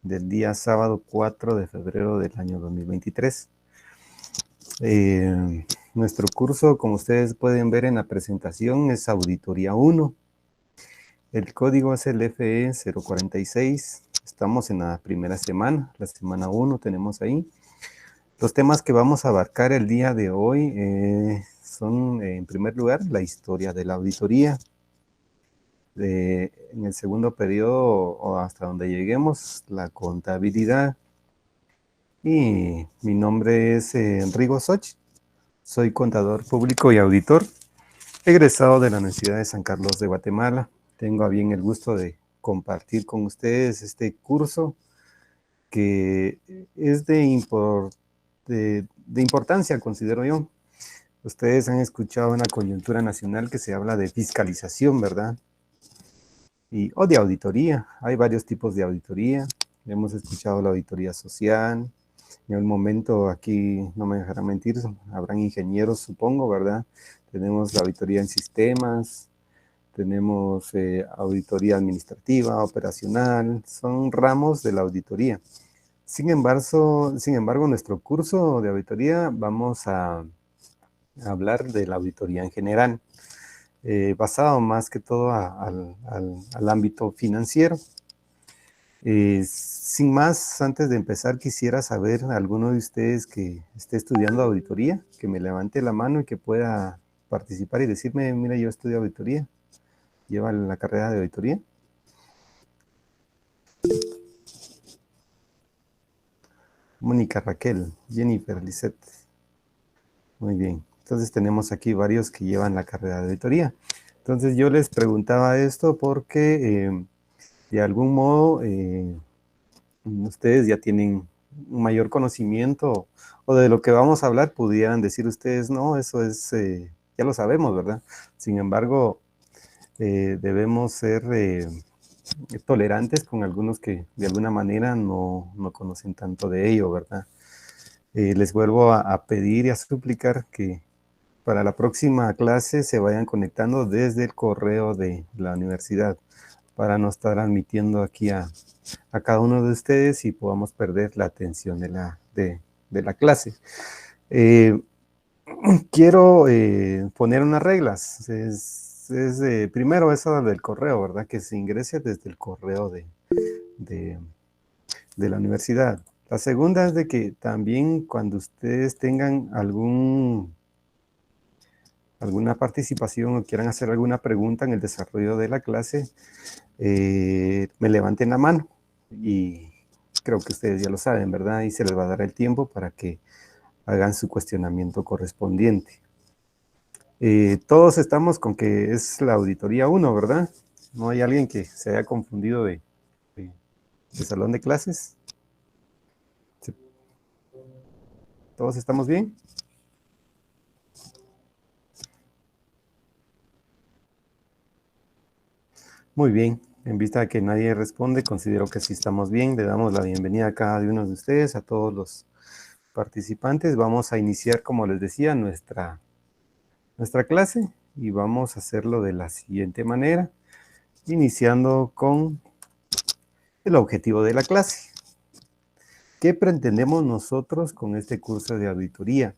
del día sábado 4 de febrero del año 2023. Nuestro curso, como ustedes pueden ver en la presentación, es Auditoría 1. El código es el FE 046. Estamos en la primera semana, la semana 1 tenemos ahí. Los temas que vamos a abarcar el día de hoy son, en primer lugar, la historia de la auditoría. En el segundo periodo, o hasta donde lleguemos, la contabilidad. Y mi nombre es Enrico Soch. Soy contador público y auditor, egresado de la Universidad de San Carlos de Guatemala. Tengo a bien el gusto de compartir con ustedes este curso que es de importancia, considero yo. Ustedes han escuchado en la coyuntura nacional que se habla de fiscalización, ¿verdad? O de auditoría. Hay varios tipos de auditoría. Hemos escuchado la auditoría social. En el momento, aquí no me dejará mentir, habrán ingenieros, supongo, ¿verdad? Tenemos la auditoría en sistemas, tenemos auditoría administrativa, operacional, son ramos de la auditoría. Sin embargo, nuestro curso de auditoría vamos a hablar de la auditoría en general, basado más que todo al ámbito financiero. Sin más, antes de empezar, quisiera saber alguno de ustedes que esté estudiando auditoría, que me levante la mano y que pueda participar y decirme, mira, yo estudio auditoría. ¿Lleva la carrera de auditoría? Mónica, Raquel, Jennifer, Lisette. Muy bien. Entonces tenemos aquí varios que llevan la carrera de auditoría. Entonces yo les preguntaba esto porque de algún modo ustedes ya tienen un mayor conocimiento o de lo que vamos a hablar, pudieran decir ustedes, no, eso es, ya lo sabemos, ¿verdad? Sin embargo, debemos ser tolerantes con algunos que de alguna manera no conocen tanto de ello, ¿verdad? Les vuelvo a pedir y a suplicar que para la próxima clase se vayan conectando desde el correo de la universidad para no estar admitiendo aquí a cada uno de ustedes y podamos perder la atención de la clase. Quiero poner unas reglas. Primero eso del correo, ¿verdad? Que se ingrese desde el correo de la universidad. La segunda es de que también cuando ustedes tengan alguna participación o quieran hacer alguna pregunta en el desarrollo de la clase, me levanten la mano y creo que ustedes ya lo saben, ¿verdad? Y se les va a dar el tiempo para que hagan su cuestionamiento correspondiente. Todos estamos con que es la auditoría 1, ¿verdad? No hay alguien que se haya confundido de salón de clases. ¿Todos estamos bien? Muy bien. En vista de que nadie responde, considero que sí estamos bien. Le damos la bienvenida a cada uno de ustedes, a todos los participantes. Vamos a iniciar, como les decía, nuestra clase y vamos a hacerlo de la siguiente manera, iniciando con el objetivo de la clase. ¿Qué pretendemos nosotros con este curso de auditoría?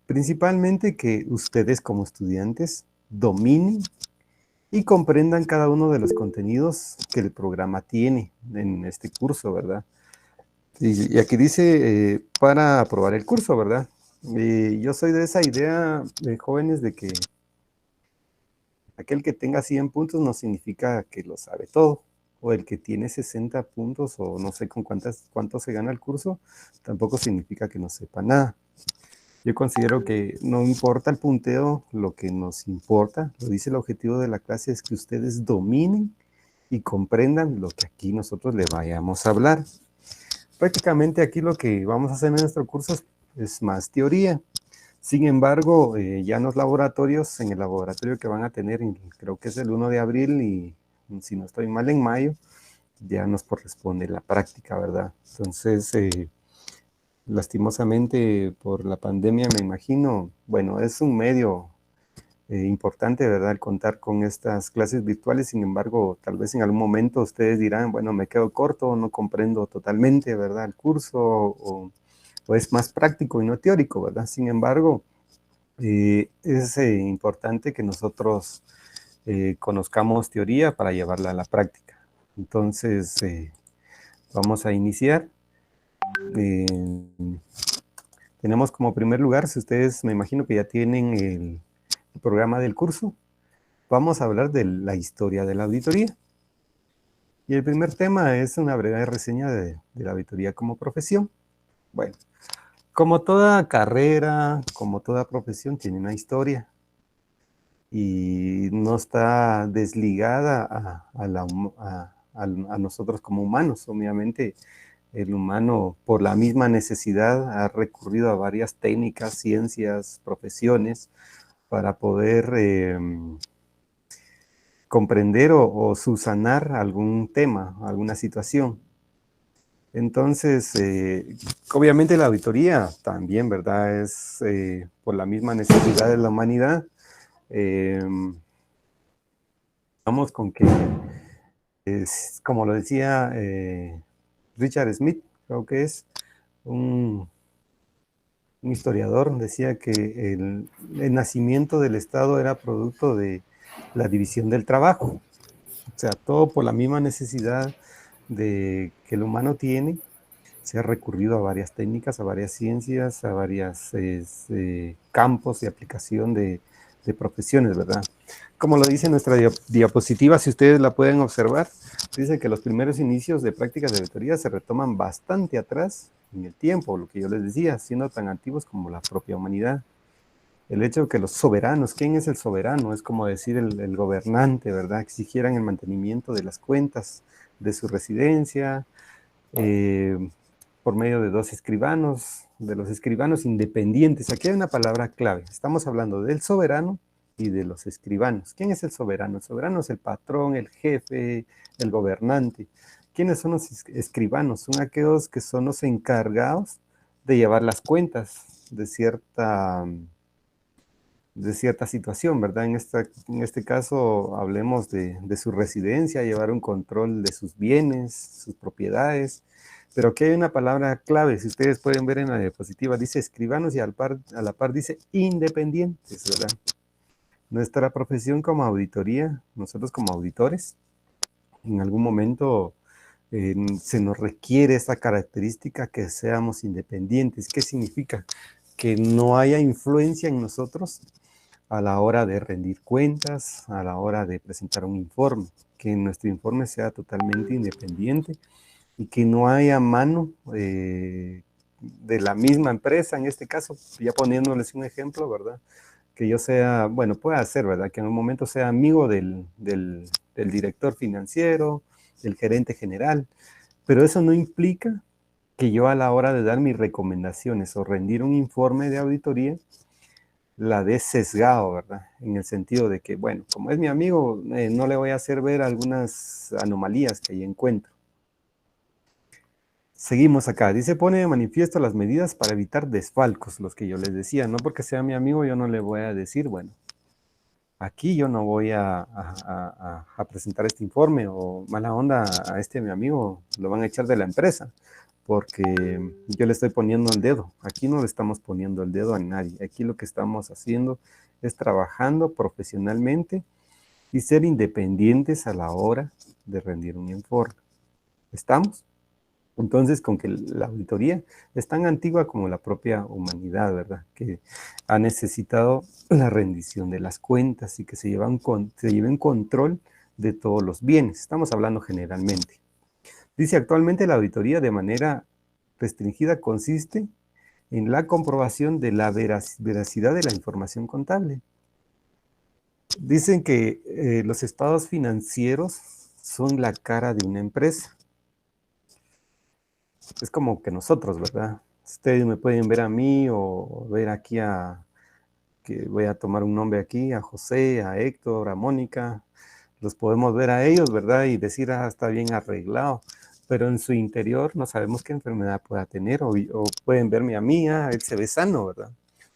Principalmente que ustedes como estudiantes dominen y comprendan cada uno de los contenidos que el programa tiene en este curso, ¿verdad? Y aquí dice, para aprobar el curso, ¿verdad? Yo soy de esa idea, jóvenes, de que aquel que tenga 100 puntos no significa que lo sabe todo, o el que tiene 60 puntos, o no sé con cuánto se gana el curso, tampoco significa que no sepa nada. Yo considero que no importa el punteo, lo que nos importa, lo dice el objetivo de la clase, es que ustedes dominen y comprendan lo que aquí nosotros le vayamos a hablar. Prácticamente aquí lo que vamos a hacer en nuestro curso es más teoría. Sin embargo, ya en los laboratorios, en el laboratorio que van a tener, creo que es el 1 de abril y si no estoy mal en mayo, ya nos corresponde la práctica, ¿verdad? Entonces, lastimosamente por la pandemia, me imagino, bueno, es un medio importante, ¿verdad?, el contar con estas clases virtuales. Sin embargo, tal vez en algún momento ustedes dirán, bueno, me quedo corto, no comprendo totalmente, ¿verdad?, el curso, o es más práctico y no teórico, ¿verdad? Sin embargo, es importante que nosotros conozcamos teoría para llevarla a la práctica. Entonces, vamos a iniciar. Tenemos como primer lugar, si ustedes me imagino que ya tienen el programa del curso, vamos a hablar de la historia de la auditoría. Y el primer tema es una breve reseña de la auditoría como profesión. Bueno, como toda carrera, como toda profesión, tiene una historia y no está desligada a nosotros como humanos. Obviamente, el humano, por la misma necesidad, ha recurrido a varias técnicas, ciencias, profesiones, para poder comprender o subsanar algún tema, alguna situación. Entonces, obviamente la auditoría también, ¿verdad?, es por la misma necesidad de la humanidad. Vamos con que, como lo decía Richard Smith, creo que es un historiador, decía que el nacimiento del Estado era producto de la división del trabajo. O sea, todo por la misma necesidad que el humano tiene. Se ha recurrido a varias técnicas, a varias ciencias, a varios campos de aplicación de profesiones, ¿verdad? Como lo dice nuestra diapositiva, si ustedes la pueden observar, dice que los primeros inicios de prácticas de auditoría se retoman bastante atrás en el tiempo, lo que yo les decía, siendo tan antiguos como la propia humanidad. El hecho de que los soberanos, ¿quién es el soberano? Es como decir el gobernante, ¿verdad?, exigieran el mantenimiento de las cuentas de su residencia, por medio de dos escribanos, de los escribanos independientes. Aquí hay una palabra clave. Estamos hablando del soberano y de los escribanos. ¿Quién es el soberano? El soberano es el patrón, el jefe, el gobernante. ¿Quiénes son los escribanos? Son aquellos que son los encargados de llevar las cuentas de cierta situación, ¿verdad? En este caso, hablemos de su residencia, llevar un control de sus bienes, sus propiedades. Pero aquí hay una palabra clave, si ustedes pueden ver en la diapositiva, dice escribanos y a la par dice independientes, ¿verdad? Nuestra profesión como auditoría, nosotros como auditores, en algún momento se nos requiere esta característica que seamos independientes. ¿Qué significa? Que no haya influencia en nosotros a la hora de rendir cuentas, a la hora de presentar un informe, que nuestro informe sea totalmente independiente y que no haya mano de la misma empresa, en este caso, ya poniéndoles un ejemplo, ¿verdad? Que yo sea, bueno, pueda ser, ¿verdad?, que en un momento sea amigo del director financiero, del gerente general, pero eso no implica que yo a la hora de dar mis recomendaciones o rendir un informe de auditoría, la de sesgado, ¿verdad? En el sentido de que, bueno, como es mi amigo, no le voy a hacer ver algunas anomalías que ahí encuentro. Seguimos acá. Dice, pone de manifiesto las medidas para evitar desfalcos, los que yo les decía. No porque sea mi amigo, yo no le voy a decir, bueno, aquí yo no voy a presentar este informe, o mala onda a mi amigo, lo van a echar de la empresa, porque yo le estoy poniendo el dedo. Aquí no le estamos poniendo el dedo a nadie. Aquí lo que estamos haciendo es trabajando profesionalmente y ser independientes a la hora de rendir un informe. ¿Estamos? Entonces, con que la auditoría es tan antigua como la propia humanidad, ¿verdad?, que ha necesitado la rendición de las cuentas y que se lleve un control de todos los bienes. Estamos hablando generalmente. Dice, actualmente la auditoría de manera restringida consiste en la comprobación de la veracidad de la información contable. Dicen que los estados financieros son la cara de una empresa. Es como que nosotros, ¿verdad? Ustedes me pueden ver a mí o ver aquí que voy a tomar un nombre aquí, a José, a Héctor, a Mónica. Los podemos ver a ellos, ¿verdad? Y decir, está bien arreglado. Pero en su interior no sabemos qué enfermedad pueda tener, o pueden verme a mí, él se ve sano, ¿verdad?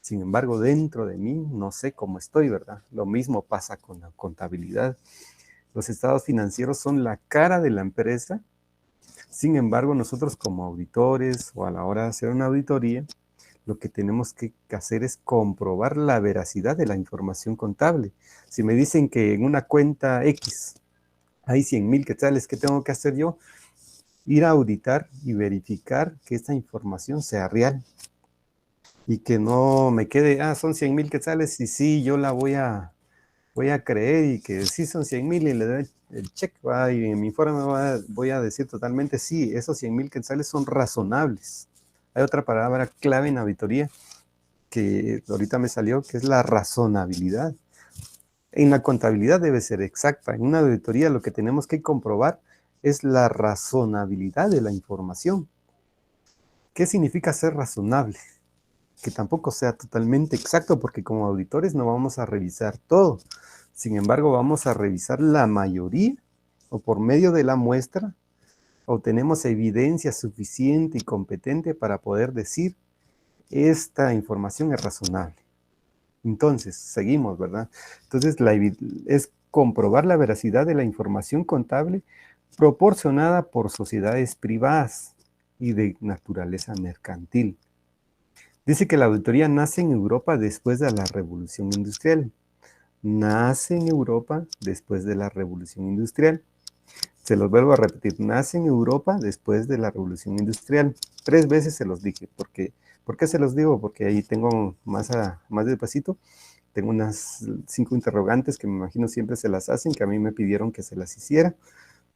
Sin embargo, dentro de mí no sé cómo estoy, ¿verdad? Lo mismo pasa con la contabilidad. Los estados financieros son la cara de la empresa. Sin embargo, nosotros como auditores o a la hora de hacer una auditoría, lo que tenemos que hacer es comprobar la veracidad de la información contable. Si me dicen que en una cuenta X hay 100,000 quetzales, ¿qué tengo que hacer yo? Ir a auditar y verificar que esta información sea real y que no me quede, son 100,000 quetzales y sí, yo la voy a creer y que sí son 100,000 y le doy el check, y en mi informe voy a decir totalmente, sí, esos 100,000 quetzales son razonables. Hay otra palabra clave en auditoría que ahorita me salió, que es la razonabilidad. En la contabilidad debe ser exacta. En una auditoría lo que tenemos que comprobar es la razonabilidad de la información. ¿Qué significa ser razonable? Que tampoco sea totalmente exacto, porque como auditores no vamos a revisar todo. Sin embargo, vamos a revisar la mayoría, o por medio de la muestra, obtenemos evidencia suficiente y competente para poder decir esta información es razonable. Entonces, seguimos, ¿verdad? Entonces, es comprobar la veracidad de la información contable proporcionada por sociedades privadas y de naturaleza mercantil. Dice que la auditoría nace en Europa después de la Revolución Industrial. Nace en Europa después de la Revolución Industrial. Se los vuelvo a repetir, nace en Europa después de la Revolución Industrial. 3 veces se los dije. ¿Por qué se los digo? Porque ahí tengo más despacito. Tengo unas 5 interrogantes que me imagino siempre se las hacen, que a mí me pidieron que se las hiciera.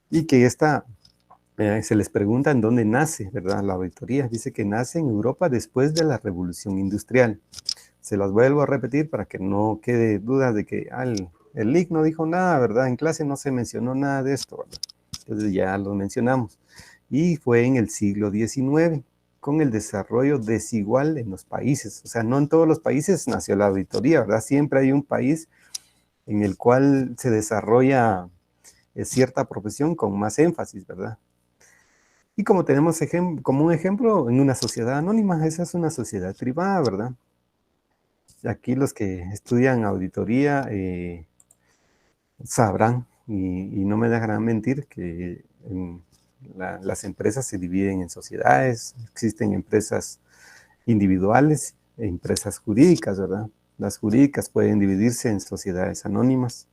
Y que se les pregunta en dónde nace, ¿verdad? La auditoría dice que nace en Europa después de la Revolución Industrial. Se las vuelvo a repetir para que no quede duda de que el LIC no dijo nada, ¿verdad? En clase no se mencionó nada de esto, ¿verdad? Entonces ya lo mencionamos. Y fue en el siglo XIX, con el desarrollo desigual en los países. O sea, no en todos los países nació la auditoría, ¿verdad? Siempre hay un país en el cual se desarrolla cierta profesión con más énfasis, ¿verdad? Y como tenemos como un ejemplo, en una sociedad anónima, esa es una sociedad privada, ¿verdad? Aquí los que estudian auditoría sabrán y no me dejarán mentir que las empresas se dividen en sociedades, existen empresas individuales e empresas jurídicas, ¿verdad? Las jurídicas pueden dividirse en sociedades anónimas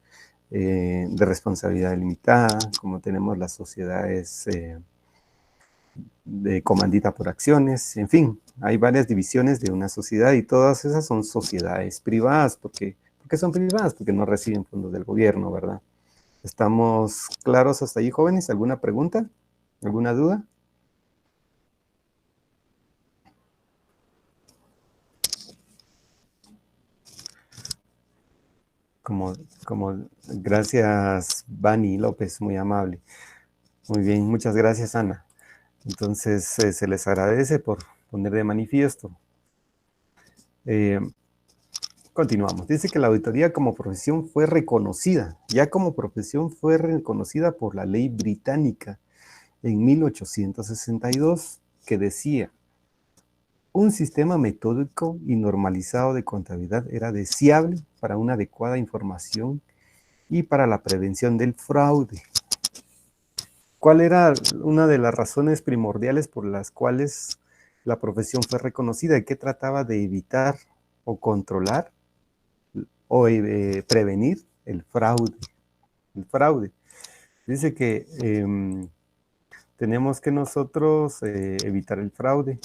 de responsabilidad limitada, como tenemos las sociedades de comandita por acciones, en fin, hay varias divisiones de una sociedad y todas esas son sociedades privadas. ¿Por qué son privadas? Porque no reciben fondos del gobierno, ¿verdad? ¿Estamos claros hasta ahí, jóvenes? ¿Alguna pregunta? ¿Alguna duda? Gracias, Bani López, muy amable. Muy bien, muchas gracias, Ana. Entonces, se les agradece por poner de manifiesto. Continuamos. Dice que la auditoría como profesión fue reconocida, ya como profesión fue reconocida por la ley británica en 1862, que decía, un sistema metódico y normalizado de contabilidad era deseable para una adecuada información y para la prevención del fraude. ¿Cuál era una de las razones primordiales por las cuales la profesión fue reconocida? ¿Qué trataba de evitar o controlar o prevenir? El fraude. El fraude. Dice que tenemos que nosotros evitar el fraude.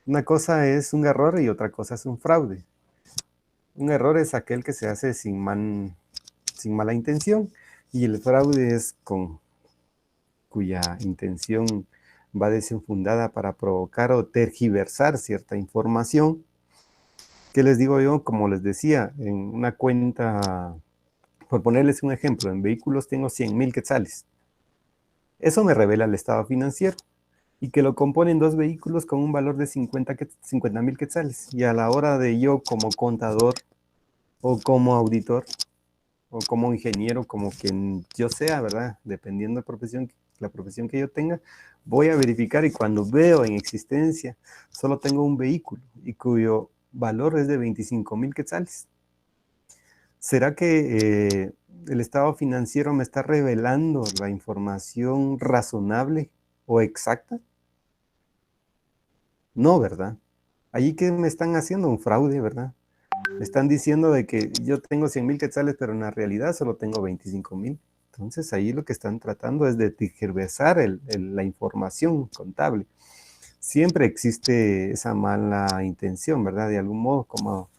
Una cosa es un error y otra cosa es un fraude. Un error es aquel que se hace sin mala intención, y el fraude es cuya intención va desenfundada para provocar o tergiversar cierta información. ¿Qué les digo yo? Como les decía, en una cuenta, por ponerles un ejemplo, en vehículos tengo 100,000 quetzales. Eso me revela el estado financiero y que lo componen 2 vehículos con un valor de 50,000 quetzales. Y a la hora de yo como contador o como auditor o como ingeniero, como quien yo sea, ¿verdad? Dependiendo de la profesión que yo tenga, voy a verificar y cuando veo en existencia, solo tengo un vehículo y cuyo valor es de 25,000 quetzales. ¿Será que el estado financiero me está revelando la información razonable o exacta? No, ¿verdad? Allí que me están haciendo un fraude, ¿verdad? Me están diciendo de que yo tengo 100,000 quetzales, pero en la realidad solo tengo 25,000. Entonces ahí lo que están tratando es de tergiversar la información contable. Siempre existe esa mala intención, ¿verdad? De algún modo, como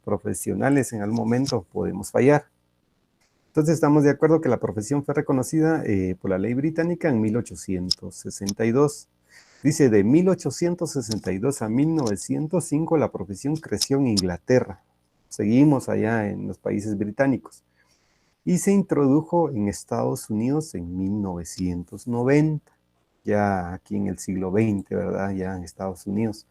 profesionales en algún momento podemos fallar. Entonces estamos de acuerdo que la profesión fue reconocida por la ley británica en 1862. Dice, de 1862 a 1905 la profesión creció en Inglaterra. Seguimos allá en los países británicos. Y se introdujo en Estados Unidos en 1990, ya aquí en el siglo XX, ¿verdad? Ya en Estados Unidos.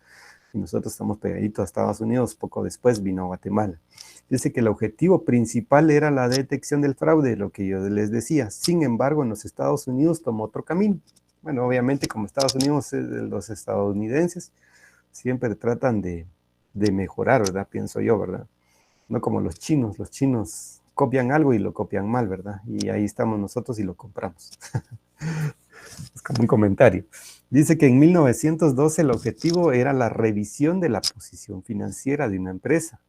Y nosotros estamos pegaditos a Estados Unidos, poco después vino Guatemala. Dice que el objetivo principal era la detección del fraude, lo que yo les decía. Sin embargo, en los Estados Unidos tomó otro camino. Bueno, obviamente como Estados Unidos, los estadounidenses siempre tratan de mejorar, ¿verdad? Pienso yo, ¿verdad? No como los chinos copian algo y lo copian mal, ¿verdad? Y ahí estamos nosotros y lo compramos. Es como un comentario. Dice que en 1912 el objetivo era la revisión de la posición financiera de una empresa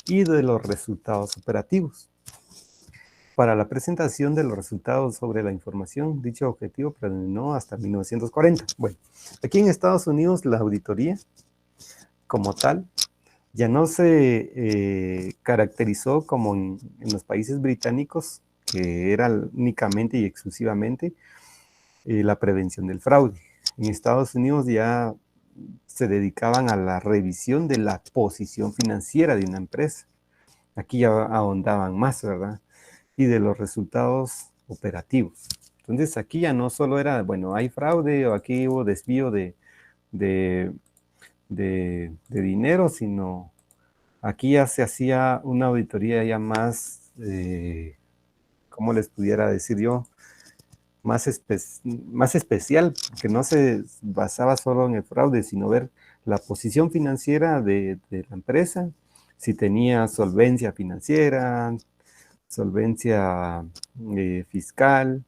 y de los resultados operativos. Para la presentación de los resultados sobre la información, dicho objetivo predominó hasta 1940. Bueno, aquí en Estados Unidos la auditoría como tal ya no se caracterizó como en los países británicos, que era únicamente y exclusivamente la prevención del fraude. En Estados Unidos ya se dedicaban a la revisión de la posición financiera de una empresa. Aquí ya ahondaban más, ¿verdad? Y de los resultados operativos. Entonces aquí ya no solo era, bueno, hay fraude o aquí hubo desvío de, de dinero, sino aquí ya se hacía una auditoría ya más, ¿cómo les pudiera decir yo? Más especial, que no se basaba solo en el fraude, sino ver la posición financiera de la empresa, si tenía solvencia financiera, solvencia fiscal,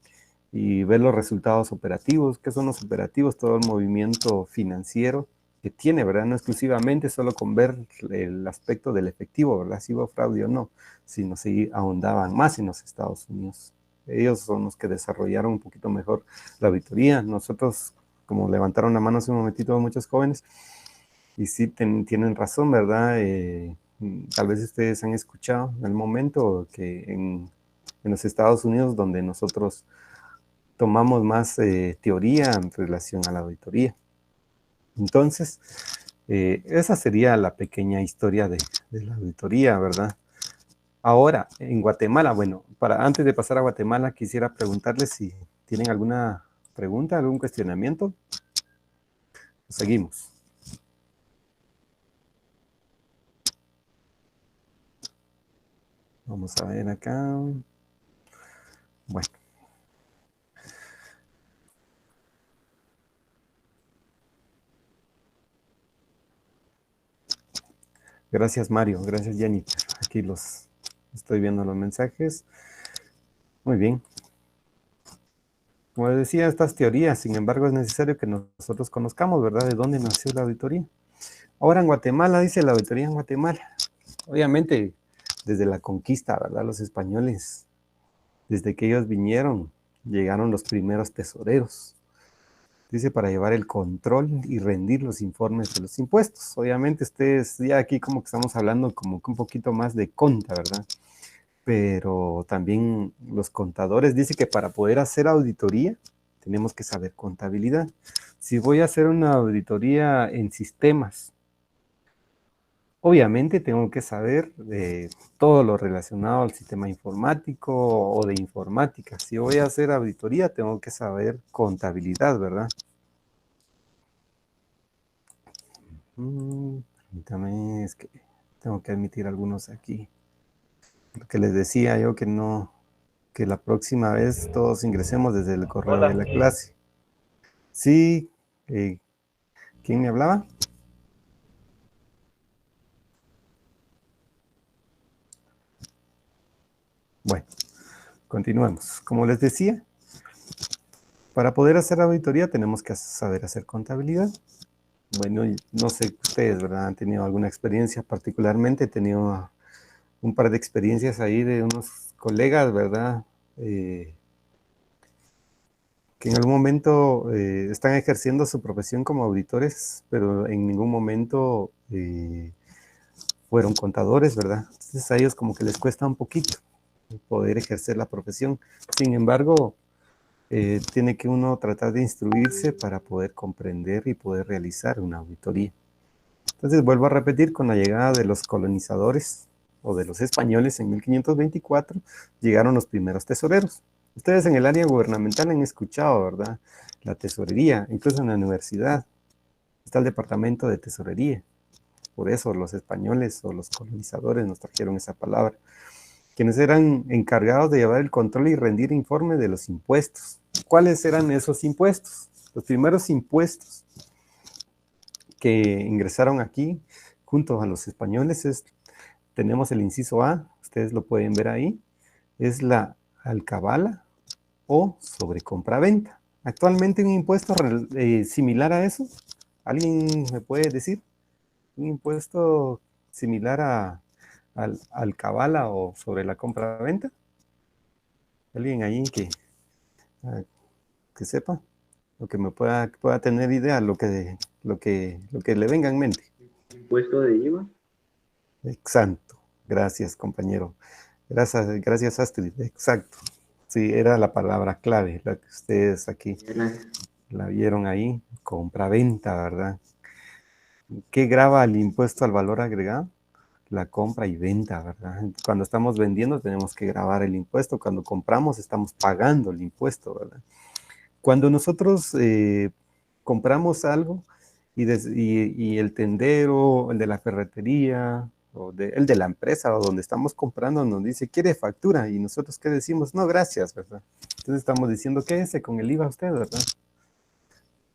y ver los resultados operativos. ¿Qué son los operativos? Todo el movimiento financiero que tiene, ¿verdad? No exclusivamente solo con ver el aspecto del efectivo, ¿verdad? Si hubo fraude o no, sino si ahondaban más en los Estados Unidos. Ellos son los que desarrollaron un poquito mejor la auditoría. Nosotros, como levantaron la mano hace un momentito muchos jóvenes, y sí tienen razón, ¿verdad? Tal vez ustedes han escuchado en el momento que en los Estados Unidos, donde nosotros tomamos más teoría en relación a la auditoría. Entonces, esa sería la pequeña historia de la auditoría, ¿verdad? Ahora, en Guatemala, bueno, antes de pasar a Guatemala, quisiera preguntarles si tienen alguna pregunta, algún cuestionamiento. Seguimos. Vamos a ver acá. Bueno. Gracias, Mario. Gracias, Jenny. Aquí estoy viendo los mensajes. Muy bien. Como decía, estas teorías, sin embargo, es necesario que nosotros conozcamos, ¿verdad?, de dónde nació la auditoría. Ahora en Guatemala, dice la auditoría en Guatemala. Obviamente, desde la conquista, ¿verdad?, los españoles, desde que ellos vinieron, llegaron los primeros tesoreros. Dice, para llevar el control y rendir los informes de los impuestos. Obviamente, ustedes ya aquí como que estamos hablando como que un poquito más de conta, ¿verdad? Pero también los contadores dicen que para poder hacer auditoría tenemos que saber contabilidad. Si voy a hacer una auditoría en sistemas, obviamente tengo que saber de todo lo relacionado al sistema informático o de informática. Si voy a hacer auditoría, tengo que saber contabilidad, ¿verdad? Permítame, es que tengo que admitir algunos aquí. Lo que les decía yo que no, que la próxima vez todos ingresemos desde el correo de la clase. Sí, ¿quién me hablaba? Bueno, continuemos. Como les decía, para poder hacer auditoría tenemos que saber hacer contabilidad. Bueno, no sé ustedes, ¿verdad? Han tenido alguna experiencia, particularmente he tenido un par de experiencias ahí de unos colegas, ¿verdad? Que en algún momento están ejerciendo su profesión como auditores, pero en ningún momento fueron contadores, ¿verdad? Entonces a ellos como que les cuesta un poquito poder ejercer la profesión. Sin embargo, tiene que uno tratar de instruirse para poder comprender y poder realizar una auditoría. Entonces vuelvo a repetir, con la llegada de los colonizadores o de los españoles en 1524, llegaron los primeros tesoreros. Ustedes en el área gubernamental han escuchado, ¿verdad? La tesorería, incluso en la universidad está el departamento de tesorería. Por eso los españoles o los colonizadores nos trajeron esa palabra, quienes eran encargados de llevar el control y rendir informe de los impuestos. ¿Cuáles eran esos impuestos? Los primeros impuestos que ingresaron aquí junto a los españoles tenemos el inciso A, ustedes lo pueden ver ahí, es la alcabala o sobrecompraventa. Actualmente un impuesto similar a eso, ¿alguien me puede decir? Un impuesto similar al alcabala o sobre la compra-venta. ¿Alguien ahí que sepa? O que me pueda tener idea, lo que le venga en mente. ¿Impuesto de IVA? Exacto. Gracias, compañero. Gracias, Astrid. Exacto. Sí, era la palabra clave, la que ustedes aquí la vieron ahí. Compra-venta, ¿verdad? ¿Qué grava el impuesto al valor agregado? La compra y venta, ¿verdad? Cuando estamos vendiendo tenemos que gravar el impuesto. Cuando compramos estamos pagando el impuesto, ¿verdad? Cuando nosotros compramos algo y el tendero, el de la ferretería, el de la empresa o donde estamos comprando nos dice, ¿quiere factura? Y nosotros, ¿qué decimos? No, gracias, ¿verdad? Entonces estamos diciendo, quédese con el IVA usted, ¿verdad?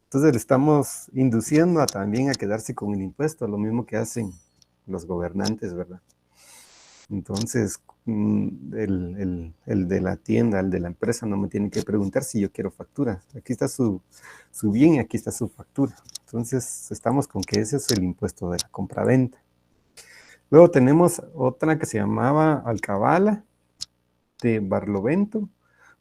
Entonces le estamos induciendo también a quedarse con el impuesto, lo mismo que hacen los gobernantes, ¿verdad? Entonces, el de la tienda, el de la empresa, no me tiene que preguntar si yo quiero factura. Aquí está su bien y aquí está su factura. Entonces, estamos con que ese es el impuesto de la compraventa. Luego tenemos otra que se llamaba alcabala de Barlovento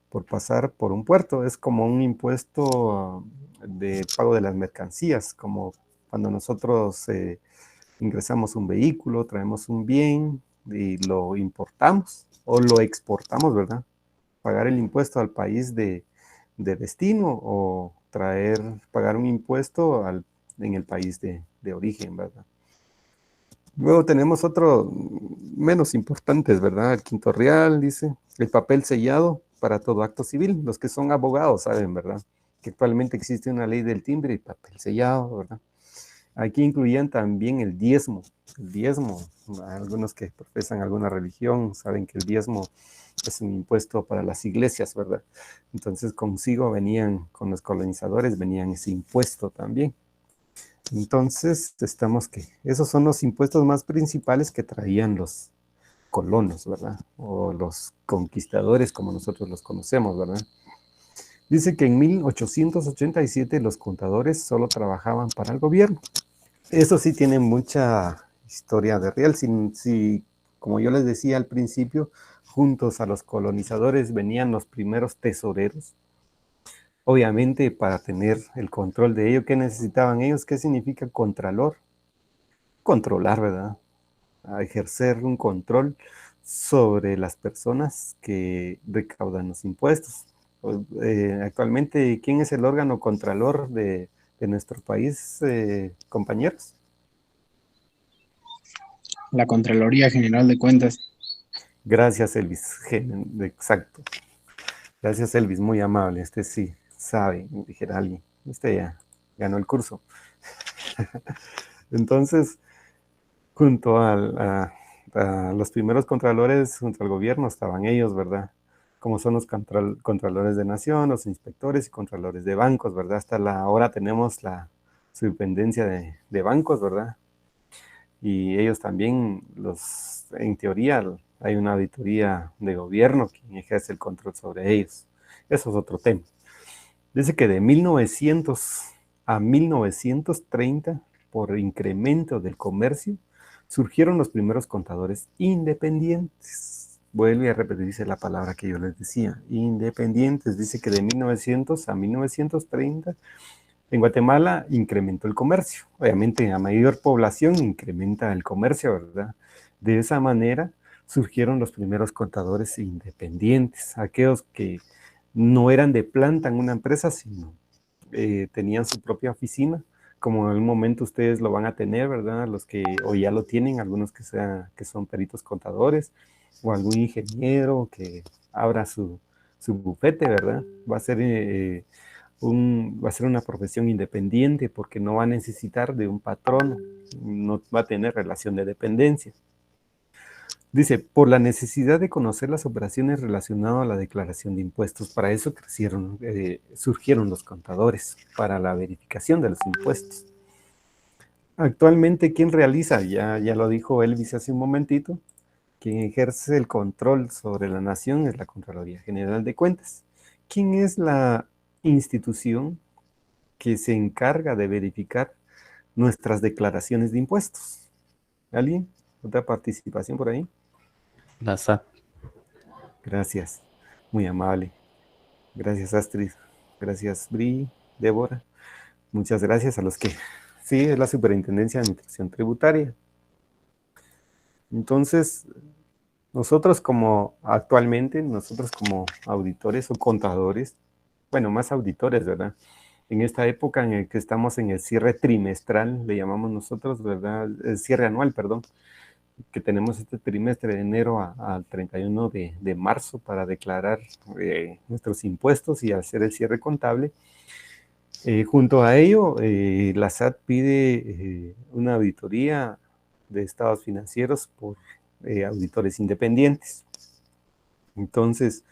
por pasar por un puerto. Es como un impuesto de pago de las mercancías, como cuando nosotros ingresamos un vehículo, traemos un bien y lo importamos o lo exportamos, ¿verdad? Pagar el impuesto al país de destino o pagar un impuesto en el país de origen, ¿verdad? Luego tenemos otro menos importantes, ¿verdad? El quinto real, dice, el papel sellado para todo acto civil. Los que son abogados saben, ¿verdad? Que actualmente existe una ley del timbre y papel sellado, ¿verdad? Aquí incluían también el diezmo. El diezmo, algunos que profesan alguna religión saben que el diezmo es un impuesto para las iglesias, ¿verdad? Entonces consigo venían, con los colonizadores, venían ese impuesto también. Entonces, esos son los impuestos más principales que traían los colonos, ¿verdad? O los conquistadores, como nosotros los conocemos, ¿verdad? Dice que en 1887 los contadores solo trabajaban para el gobierno. Eso sí tiene mucha historia de real. Si, como yo les decía al principio, juntos a los colonizadores venían los primeros tesoreros. Obviamente, para tener el control de ello, ¿qué necesitaban ellos? ¿Qué significa contralor? Controlar, ¿verdad? A ejercer un control sobre las personas que recaudan los impuestos. Actualmente, ¿quién es el órgano contralor de nuestro país, compañeros? La Contraloría General de Cuentas. Gracias, Elvis. Exacto. Gracias, Elvis. Muy amable. Este sí sabe, dijera alguien. Este ya ganó el curso. Entonces, junto a los primeros contralores, junto al gobierno, estaban ellos, ¿verdad? Como son los contralores de nación, los inspectores y contralores de bancos, ¿verdad? Hasta ahora tenemos la superintendencia de bancos, ¿verdad? Y ellos también, en teoría, Hay una auditoría de gobierno quien ejerce el control sobre ellos. Eso es otro tema. Dice que de 1900 a 1930, por incremento del comercio, surgieron los primeros contadores independientes. Vuelve a repetirse la palabra que yo les decía, independientes. Dice que de 1900 a 1930, en Guatemala incrementó el comercio. Obviamente, a mayor población incrementa el comercio, ¿verdad? De esa manera surgieron los primeros contadores independientes, aquellos que no eran de planta en una empresa, sino tenían su propia oficina, como en algún momento ustedes lo van a tener, ¿verdad? Los que o ya lo tienen, algunos que son peritos contadores, o algún ingeniero que abra su bufete, ¿verdad? Va a ser una profesión independiente porque no va a necesitar de un patrón, no va a tener relación de dependencia. Dice, por la necesidad de conocer las operaciones relacionadas a la declaración de impuestos, para eso surgieron los contadores, para la verificación de los impuestos. Actualmente, ¿quién realiza? Ya lo dijo Elvis hace un momentito, quien ejerce el control sobre la nación es la Contraloría General de Cuentas. ¿Quién es la institución que se encarga de verificar nuestras declaraciones de impuestos? ¿Alguien? ¿Otra participación por ahí? La SAT. Gracias, muy amable. Gracias, Astrid. Gracias, Bri, Débora. Muchas gracias a los que... Sí, es la Superintendencia de Administración Tributaria. Entonces, nosotros como auditores o contadores, bueno, más auditores, ¿verdad? En esta época en la que estamos en el cierre trimestral, le llamamos nosotros, ¿verdad? El cierre anual, perdón, que tenemos este trimestre de enero al 31 de marzo para declarar nuestros impuestos y hacer el cierre contable. Junto a ello, la SAT pide una auditoría de estados financieros por auditores independientes. Entonces,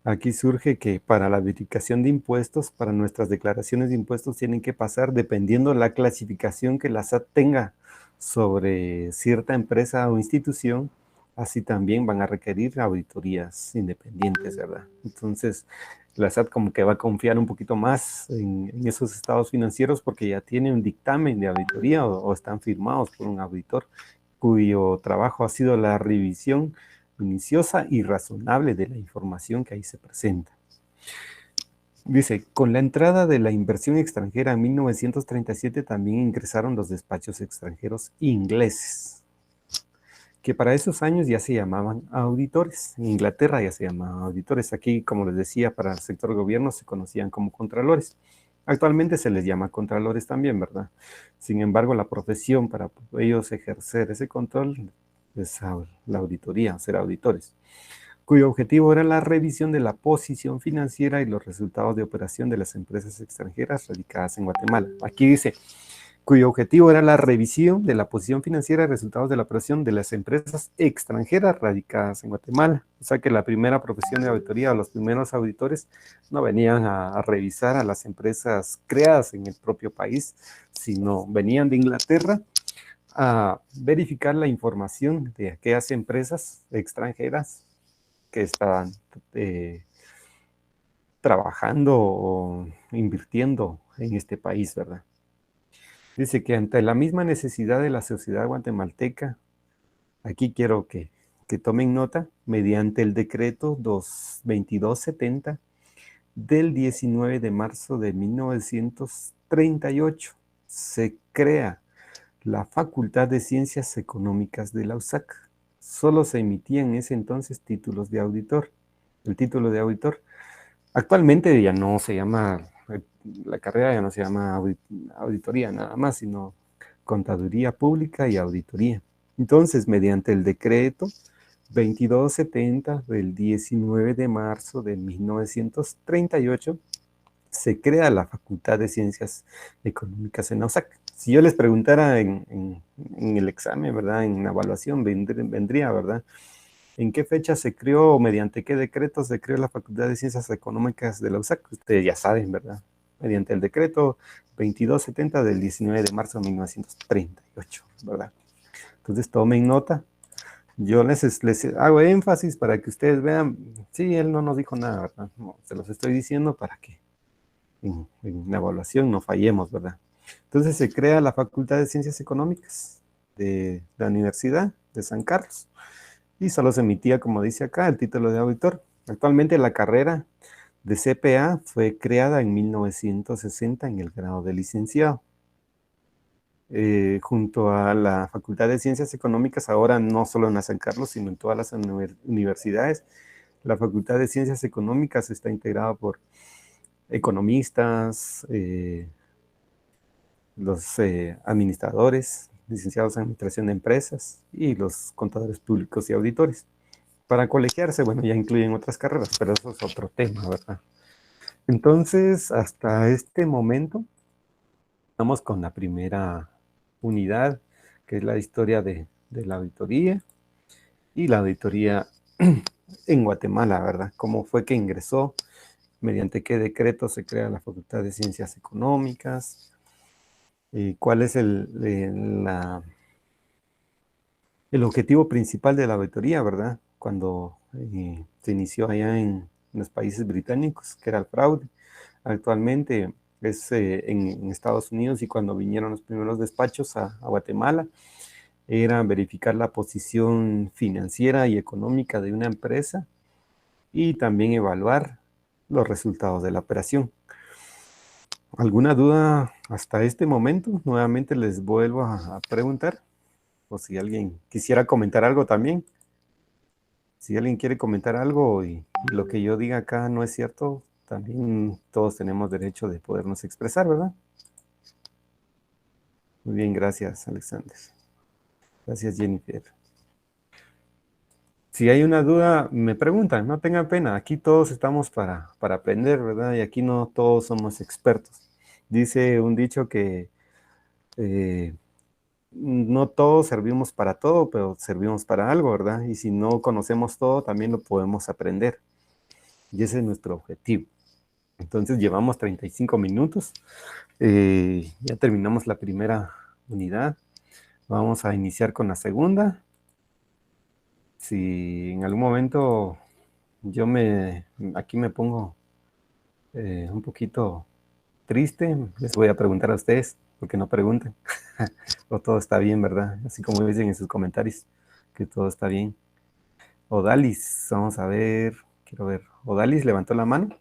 aquí surge que para la verificación de impuestos, para nuestras declaraciones de impuestos tienen que pasar, dependiendo la clasificación que la SAT tenga sobre cierta empresa o institución, así también van a requerir auditorías independientes, ¿verdad? Entonces, la SAT como que va a confiar un poquito más en esos estados financieros porque ya tiene un dictamen de auditoría o están firmados por un auditor cuyo trabajo ha sido la revisión minuciosa y razonable de la información que ahí se presenta. Dice, con la entrada de la inversión extranjera en 1937 también ingresaron los despachos extranjeros ingleses, que para esos años ya se llamaban auditores. En Inglaterra ya se llamaban auditores. Aquí, como les decía, para el sector gobierno se conocían como contralores. Actualmente se les llama contralores también, ¿verdad? Sin embargo, la profesión para ellos ejercer ese control es la auditoría, ser auditores, cuyo objetivo era la revisión de la posición financiera y los resultados de operación de las empresas extranjeras radicadas en Guatemala. Aquí dice, cuyo objetivo era la revisión de la posición financiera y resultados de la operación de las empresas extranjeras radicadas en Guatemala. O sea que la primera profesión de auditoría o los primeros auditores no venían a revisar a las empresas creadas en el propio país, sino venían de Inglaterra a verificar la información de aquellas empresas extranjeras que estaban trabajando o invirtiendo en este país, ¿verdad? Dice que ante la misma necesidad de la sociedad guatemalteca, aquí quiero que tomen nota, mediante el decreto 2270 del 19 de marzo de 1938, se crea la Facultad de Ciencias Económicas de la USAC. Solo se emitían en ese entonces títulos de auditor. El título de auditor actualmente ya no se llama, la carrera ya no se llama auditoría nada más, sino contaduría pública y auditoría. Entonces, mediante el decreto 2270 del 19 de marzo de 1938, se crea la Facultad de Ciencias Económicas en la USAC. Si yo les preguntara en el examen, ¿verdad? En la evaluación, vendría, ¿verdad? ¿En qué fecha se creó o mediante qué decreto se creó la Facultad de Ciencias Económicas de la USAC? Ustedes ya saben, ¿verdad? Mediante el decreto 2270 del 19 de marzo de 1938, ¿verdad? Entonces tomen nota Yo les hago énfasis para que ustedes vean, sí, él no nos dijo nada, ¿verdad? No, se los estoy diciendo para que en la evaluación no fallemos, ¿verdad? Entonces se crea la Facultad de Ciencias Económicas de la Universidad de San Carlos y solo se emitía, como dice acá, el título de auditor. Actualmente la carrera de CPA fue creada en 1960 en el grado de licenciado. Junto a la Facultad de Ciencias Económicas, ahora no solo en la San Carlos, sino en todas las universidades, la Facultad de Ciencias Económicas está integrada por economistas, los administradores, licenciados en administración de empresas y los contadores públicos y auditores. Para colegiarse, bueno, ya incluyen otras carreras, pero eso es otro tema, ¿verdad? Entonces, hasta este momento, vamos con la primera unidad, que es la historia de la auditoría y la auditoría en Guatemala, ¿verdad? ¿Cómo fue que ingresó? ¿Mediante qué decreto se crea la Facultad de Ciencias Económicas? ¿Cuál es el objetivo principal de la auditoría, verdad? Cuando se inició allá en los países británicos, que era el fraude. Actualmente es en Estados Unidos, y cuando vinieron los primeros despachos a Guatemala, era verificar la posición financiera y económica de una empresa y también evaluar los resultados de la operación. ¿Alguna duda hasta este momento? Nuevamente les vuelvo a preguntar, o si alguien quisiera comentar algo también. Si alguien quiere comentar algo y lo que yo diga acá no es cierto, también todos tenemos derecho de podernos expresar, ¿verdad? Muy bien, gracias, Alexander. Gracias, Jennifer. Si hay una duda, me preguntan, no tengan pena. Aquí todos estamos para aprender, ¿verdad? Y aquí no todos somos expertos. Dice un dicho que no todos servimos para todo, pero servimos para algo, ¿verdad? Y si no conocemos todo, también lo podemos aprender. Y ese es nuestro objetivo. Entonces llevamos 35 minutos. Ya terminamos la primera unidad. Vamos a iniciar con la segunda. Si en algún momento aquí me pongo un poquito triste, les voy a preguntar a ustedes, porque no preguntan. O todo está bien, ¿verdad? Así como dicen en sus comentarios, que todo está bien. Odalis, vamos a ver, quiero ver. Odalis levantó la mano.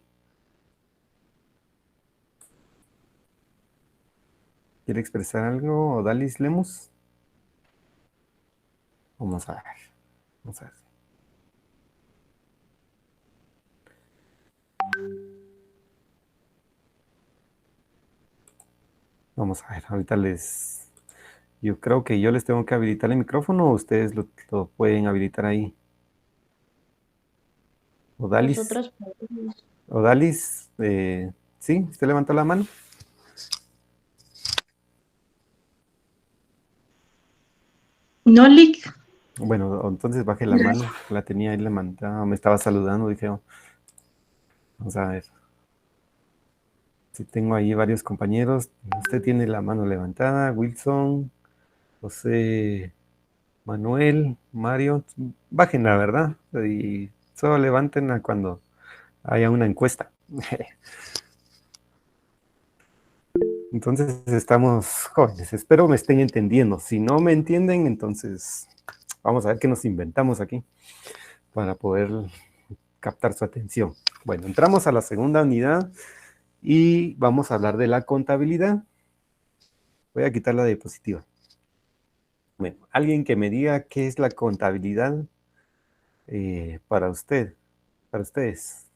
¿Quiere expresar algo? Odalis Lemus. Vamos a ver. Vamos a ver. Vamos a ver, ahorita yo creo que yo les tengo que habilitar el micrófono, o ustedes lo pueden habilitar ahí. Odalis. Nosotros podemos. Odalis, ¿sí? ¿Usted levantó la mano? Nolik. Bueno, entonces bajé la mano, la tenía ahí levantada, me estaba saludando, dije, oh, vamos a ver. Si tengo ahí varios compañeros, usted tiene la mano levantada, Wilson, José Manuel, Mario, bájenla, ¿verdad? Y solo levántenla cuando haya una encuesta. Entonces estamos jóvenes, espero me estén entendiendo. Si no me entienden, entonces vamos a ver qué nos inventamos aquí para poder captar su atención. Bueno, entramos a la segunda unidad y vamos a hablar de la contabilidad. Voy a quitar la diapositiva. Bueno, alguien que me diga qué es la contabilidad para usted, para ustedes.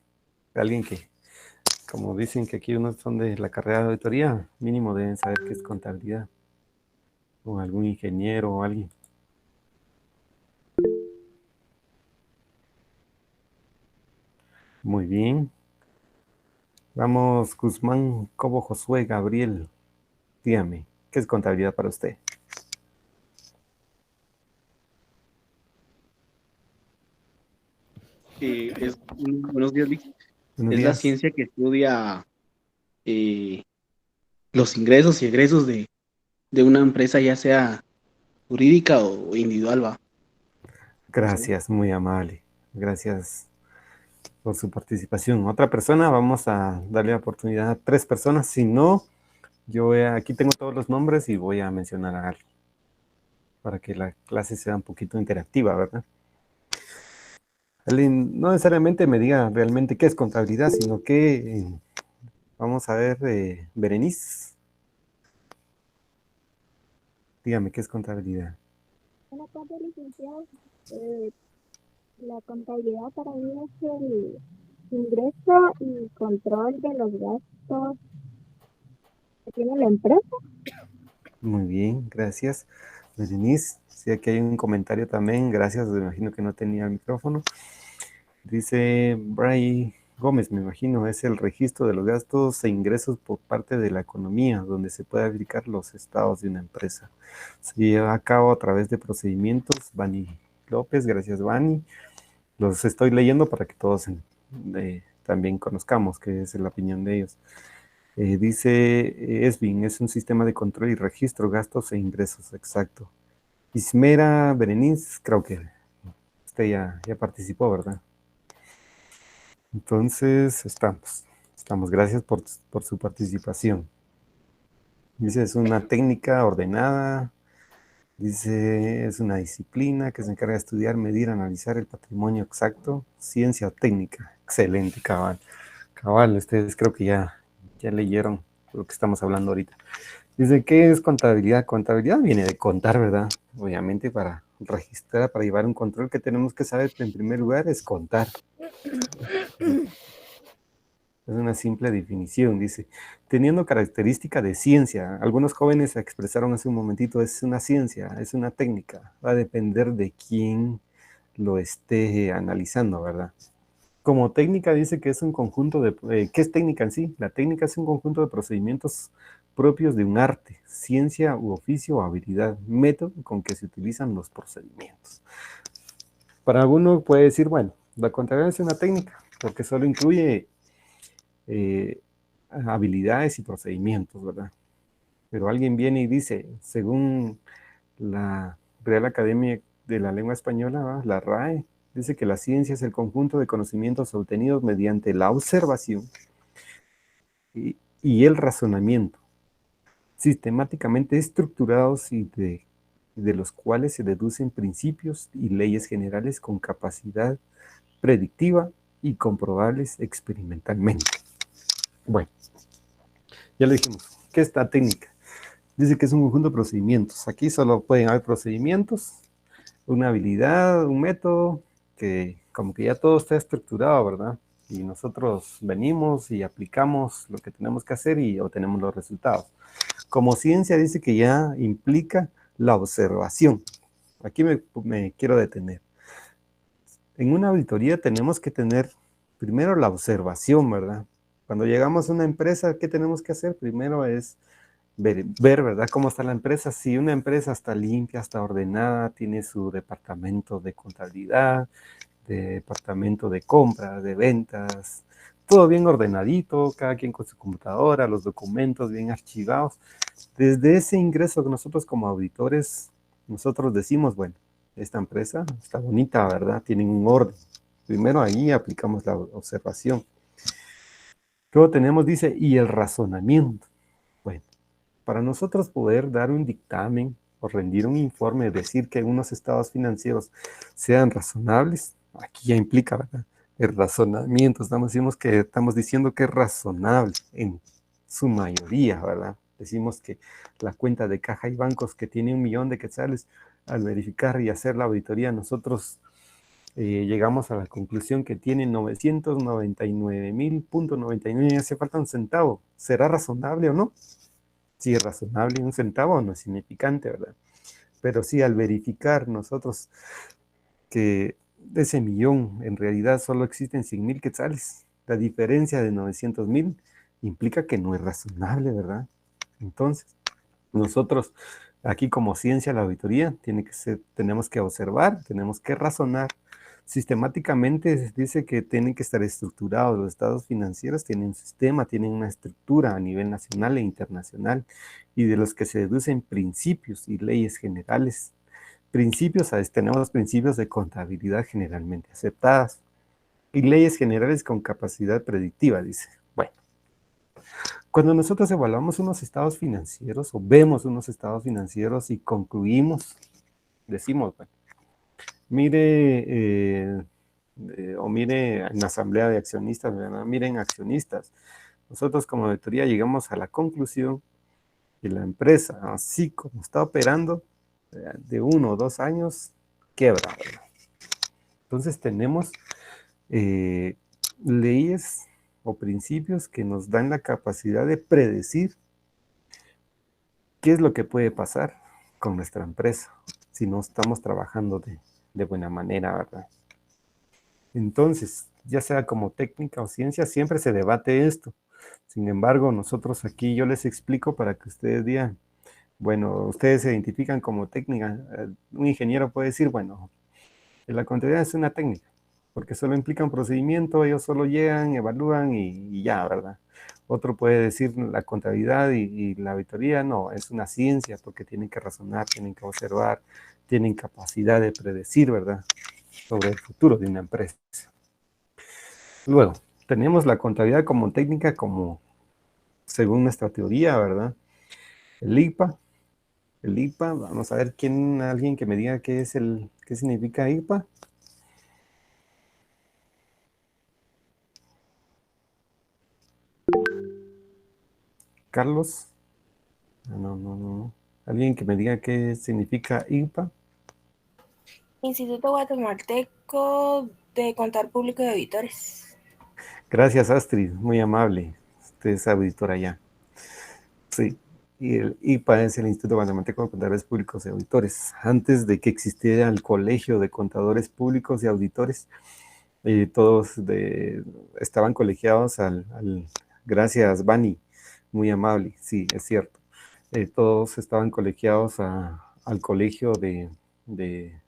Alguien que, como dicen que aquí unos son de la carrera de auditoría, mínimo deben saber qué es contabilidad. O algún ingeniero o alguien. Muy bien. Vamos, Guzmán, Cobo, Josué, Gabriel. Dígame, ¿qué es contabilidad para usted? Buenos días, Vic. Buenos Es la días. ciencia que estudia los ingresos y egresos de una empresa, ya sea jurídica o individual, ¿va? Gracias, muy amable. Gracias por su participación. Otra persona, vamos a darle la oportunidad a 3 personas. Si no, aquí tengo todos los nombres y voy a mencionar a alguien para que la clase sea un poquito interactiva, ¿verdad? Alguien no necesariamente me diga realmente qué es contabilidad, sino que vamos a ver, Berenice, dígame qué es contabilidad. Buenas tardes, licenciado. Eh, la contabilidad para mí es el ingreso y control de los gastos que tiene la empresa. Muy bien, gracias. Berenice, sí, aquí hay un comentario también, gracias, me imagino que no tenía el micrófono. Dice Bray Gómez, me imagino, es el registro de los gastos e ingresos por parte de la economía, donde se puede aplicar los estados de una empresa. Se lleva a cabo a través de procedimientos. Vani López, gracias Vani. Los estoy leyendo para que todos también conozcamos qué es la opinión de ellos. Dice Esvin, es un sistema de control y registro, gastos e ingresos, exacto. Ismera Berenice, creo que usted ya participó, ¿verdad? Entonces, estamos. Gracias por su participación. Dice, es una técnica ordenada. Dice, es una disciplina que se encarga de estudiar, medir, analizar el patrimonio exacto. Ciencia o técnica. Excelente, cabal. Cabal, ustedes creo que ya leyeron lo que estamos hablando ahorita. Dice, ¿qué es contabilidad? Contabilidad viene de contar, ¿verdad? Obviamente para registrar, para llevar un control, que tenemos que saber en primer lugar es contar. Es una simple definición, dice, teniendo característica de ciencia. Algunos jóvenes expresaron hace un momentito, es una ciencia, es una técnica. Va a depender de quién lo esté analizando, ¿verdad? Como técnica dice que es un conjunto de... ¿qué es técnica en sí? La técnica es un conjunto de procedimientos propios de un arte, ciencia u oficio o habilidad, método con que se utilizan los procedimientos. Para alguno puede decir, bueno, la contabilidad es una técnica, porque solo incluye habilidades y procedimientos, ¿verdad? Pero alguien viene y dice, según la Real Academia de la Lengua Española, ¿verdad? La RAE, dice que la ciencia es el conjunto de conocimientos obtenidos mediante la observación y el razonamiento, sistemáticamente estructurados y de los cuales se deducen principios y leyes generales con capacidad predictiva y comprobables experimentalmente. Bueno, ya le dijimos, ¿qué es esta técnica? Dice que es un conjunto de procedimientos. Aquí solo pueden haber procedimientos, una habilidad, un método, que como que ya todo está estructurado, ¿verdad? Y nosotros venimos y aplicamos lo que tenemos que hacer y obtenemos los resultados. Como ciencia dice que ya implica la observación. Aquí me quiero detener. En una auditoría tenemos que tener primero la observación, ¿verdad? Cuando llegamos a una empresa, ¿qué tenemos que hacer? Primero es ver, ¿verdad? Cómo está la empresa. Si una empresa está limpia, está ordenada, tiene su departamento de contabilidad, de departamento de compras, de ventas, todo bien ordenadito, cada quien con su computadora, los documentos bien archivados. Desde ese ingreso que nosotros como auditores, nosotros decimos, bueno, esta empresa está bonita, ¿verdad? Tienen un orden. Primero ahí aplicamos la observación. Luego tenemos, dice, y el razonamiento. Bueno, para nosotros poder dar un dictamen o rendir un informe, decir que unos estados financieros sean razonables, aquí ya implica, ¿verdad? El razonamiento. Estamos diciendo que es razonable en su mayoría, ¿verdad? Decimos que la cuenta de caja y bancos que tiene 1.000.000 de quetzales, al verificar y hacer la auditoría, nosotros llegamos a la conclusión que tiene 999.99 y hace falta un centavo. ¿Será razonable o no? Si es razonable, un centavo no es significante, ¿verdad? Pero sí, al verificar nosotros que de ese millón en realidad solo existen 100.000 quetzales, la diferencia de 900.000 implica que no es razonable, ¿verdad? Entonces, nosotros aquí como ciencia, la auditoría, tenemos que observar, tenemos que razonar. Sistemáticamente dice que tienen que estar estructurados. Los estados financieros tienen un sistema, tienen una estructura a nivel nacional e internacional y de los que se deducen principios y leyes generales, principios, tenemos principios de contabilidad generalmente aceptadas y leyes generales con capacidad predictiva, dice. Bueno, cuando nosotros evaluamos unos estados financieros o vemos unos estados financieros y concluimos, decimos, bueno, mire, o mire en la asamblea de accionistas, ¿verdad? Miren accionistas, nosotros como auditoría llegamos a la conclusión que la empresa, así como está operando, de 1 o 2 años, quiebra, ¿verdad? Entonces tenemos leyes o principios que nos dan la capacidad de predecir qué es lo que puede pasar con nuestra empresa si no estamos trabajando de buena manera, ¿verdad? Entonces, ya sea como técnica o ciencia, siempre se debate esto. Sin embargo, nosotros aquí yo les explico para que ustedes digan, bueno, ustedes se identifican como técnica. Un ingeniero puede decir, bueno, la contabilidad es una técnica, porque solo implica un procedimiento, ellos solo llegan, evalúan y ya, ¿verdad? Otro puede decir la contabilidad y la auditoría, no, es una ciencia, porque tienen que razonar, tienen que observar, tienen capacidad de predecir, ¿verdad? Sobre el futuro de una empresa. Luego, tenemos la contabilidad como técnica, como según nuestra teoría, ¿verdad? El IPA. El IPA, vamos a ver alguien que me diga qué significa IPA. Carlos. No. Alguien que me diga qué significa IPA. Instituto Guatemalteco de Contador Público y Auditores. Gracias, Astrid, muy amable. Usted es auditora ya. Sí, y el IPA es el Instituto Guatemalteco de Contadores Públicos y Auditores. Antes de que existiera el Colegio de Contadores Públicos y Auditores, todos estaban colegiados gracias, Bani, muy amable, sí, es cierto. Todos estaban colegiados al Colegio de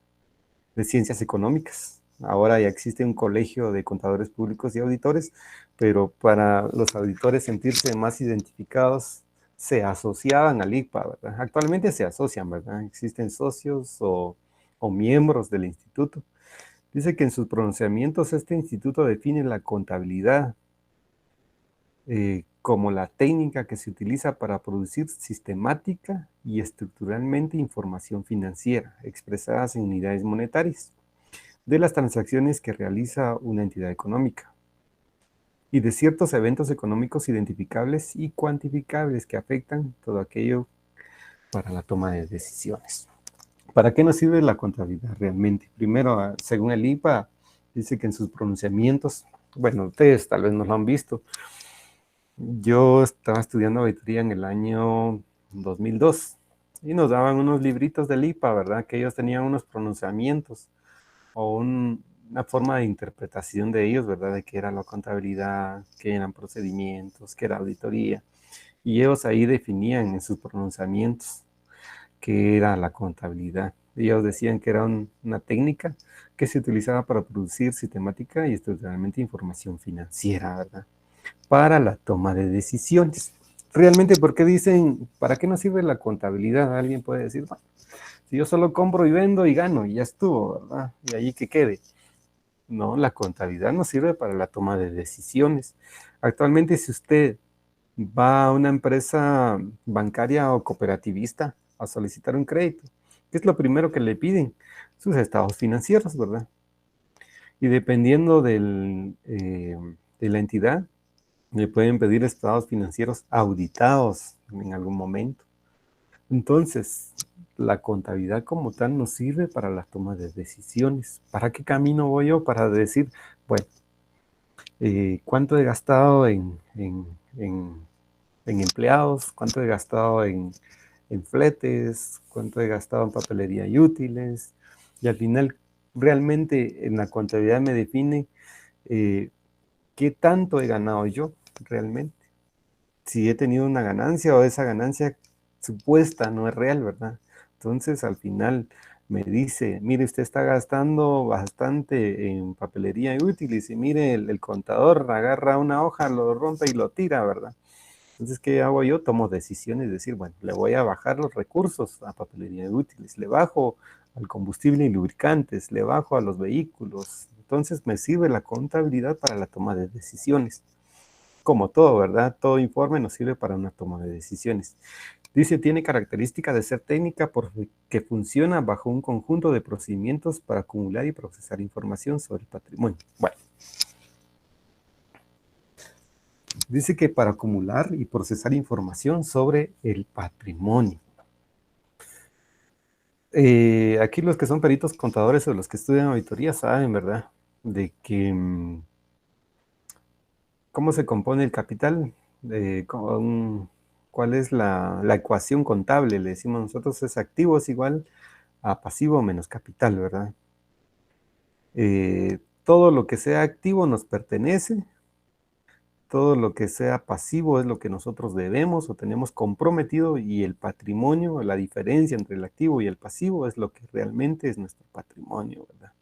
Ciencias Económicas. Ahora ya existe un colegio de contadores públicos y auditores, pero para los auditores sentirse más identificados, se asociaban al IPA, ¿verdad? Actualmente se asocian, ¿verdad? Existen socios o miembros del instituto. Dice que en sus pronunciamientos este instituto define la contabilidad como la técnica que se utiliza para producir sistemática y estructuralmente información financiera, expresadas en unidades monetarias, de las transacciones que realiza una entidad económica y de ciertos eventos económicos identificables y cuantificables que afectan todo aquello para la toma de decisiones. ¿Para qué nos sirve la contabilidad realmente? Primero, según el IPA, dice que en sus pronunciamientos, bueno, ustedes tal vez no lo han visto. Yo estaba estudiando auditoría en el año 2002 y nos daban unos libritos del IPA, ¿verdad? Que ellos tenían unos pronunciamientos o una forma de interpretación de ellos, ¿verdad? De qué era la contabilidad, qué eran procedimientos, qué era auditoría. Y ellos ahí definían en sus pronunciamientos qué era la contabilidad. Ellos decían que era una técnica que se utilizaba para producir sistemática y estructuralmente información financiera, ¿verdad? Para la toma de decisiones. Realmente, ¿por qué dicen, para qué nos sirve la contabilidad? Alguien puede decir, bueno, si yo solo compro y vendo y gano, y ya estuvo, ¿verdad? Y ahí que quede. No, la contabilidad nos sirve para la toma de decisiones. Actualmente, si usted va a una empresa bancaria o cooperativista a solicitar un crédito, ¿qué es lo primero que le piden? Sus estados financieros, ¿verdad? Y dependiendo de la entidad, le pueden pedir estados financieros auditados en algún momento. Entonces, la contabilidad como tal nos sirve para la toma de decisiones. ¿Para qué camino voy yo? Para decir, bueno, ¿cuánto he gastado en empleados? ¿Cuánto he gastado en fletes? ¿Cuánto he gastado en papelería y útiles? Y al final, realmente en la contabilidad me define qué tanto he ganado yo realmente. Si he tenido una ganancia o esa ganancia supuesta no es real, ¿verdad? Entonces al final me dice, mire, usted está gastando bastante en papelería y útiles y mire, el contador agarra una hoja, lo rompe y lo tira, ¿verdad? Entonces, ¿qué hago yo? Tomo decisiones, decir, bueno, le voy a bajar los recursos a papelería y útiles, le bajo al combustible y lubricantes, le bajo a los vehículos. Entonces me sirve la contabilidad para la toma de decisiones. Como todo, ¿verdad? Todo informe nos sirve para una toma de decisiones. Dice, tiene característica de ser técnica porque funciona bajo un conjunto de procedimientos para acumular y procesar información sobre el patrimonio. Bueno. Dice que para acumular y procesar información sobre el patrimonio. Aquí los que son peritos contadores o los que estudian auditoría saben, ¿verdad? De que cómo se compone el capital, cuál es la ecuación contable, le decimos nosotros, es activo es igual a pasivo menos capital, ¿verdad? Todo lo que sea activo nos pertenece, todo lo que sea pasivo es lo que nosotros debemos o tenemos comprometido, y el patrimonio, la diferencia entre el activo y el pasivo es lo que realmente es nuestro patrimonio, ¿verdad?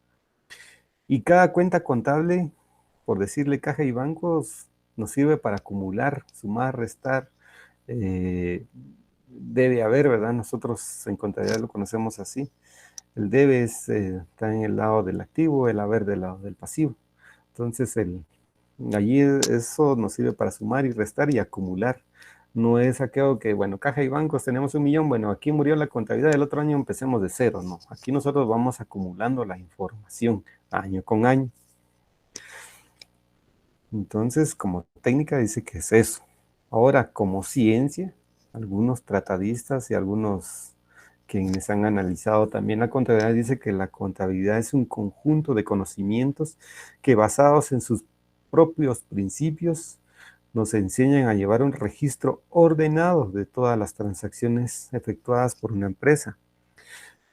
Y cada cuenta contable, por decirle caja y bancos, nos sirve para acumular, sumar, restar. Debe haber, ¿verdad? Nosotros en contabilidad lo conocemos así. El debe está en el lado del activo, el haber del lado del pasivo. Entonces, allí eso nos sirve para sumar y restar y acumular. No es aquello que, bueno, caja y bancos tenemos 1 millón, bueno, aquí murió la contabilidad, el otro año empecemos de cero, no. Aquí nosotros vamos acumulando la información año con año. Entonces, como técnica dice que es eso. Ahora, como ciencia, algunos tratadistas y algunos quienes han analizado también la contabilidad dice que la contabilidad es un conjunto de conocimientos que, basados en sus propios principios, nos enseñan a llevar un registro ordenado de todas las transacciones efectuadas por una empresa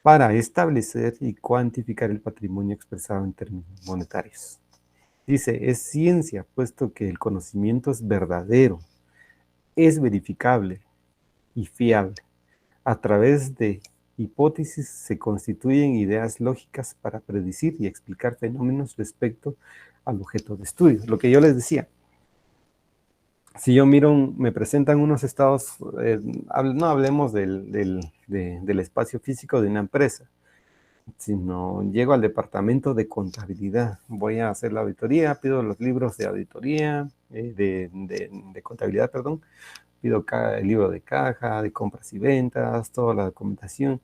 para establecer y cuantificar el patrimonio expresado en términos monetarios. Dice, es ciencia, puesto que el conocimiento es verdadero, es verificable y fiable. A través de hipótesis se constituyen ideas lógicas para predecir y explicar fenómenos respecto al objeto de estudio. Lo que yo les decía, si yo miro, me presentan unos estados, no hablemos del espacio físico de una empresa, sino llego al departamento de contabilidad, voy a hacer la auditoría, pido los libros de auditoría, de contabilidad, perdón, pido el libro de caja, de compras y ventas, toda la documentación,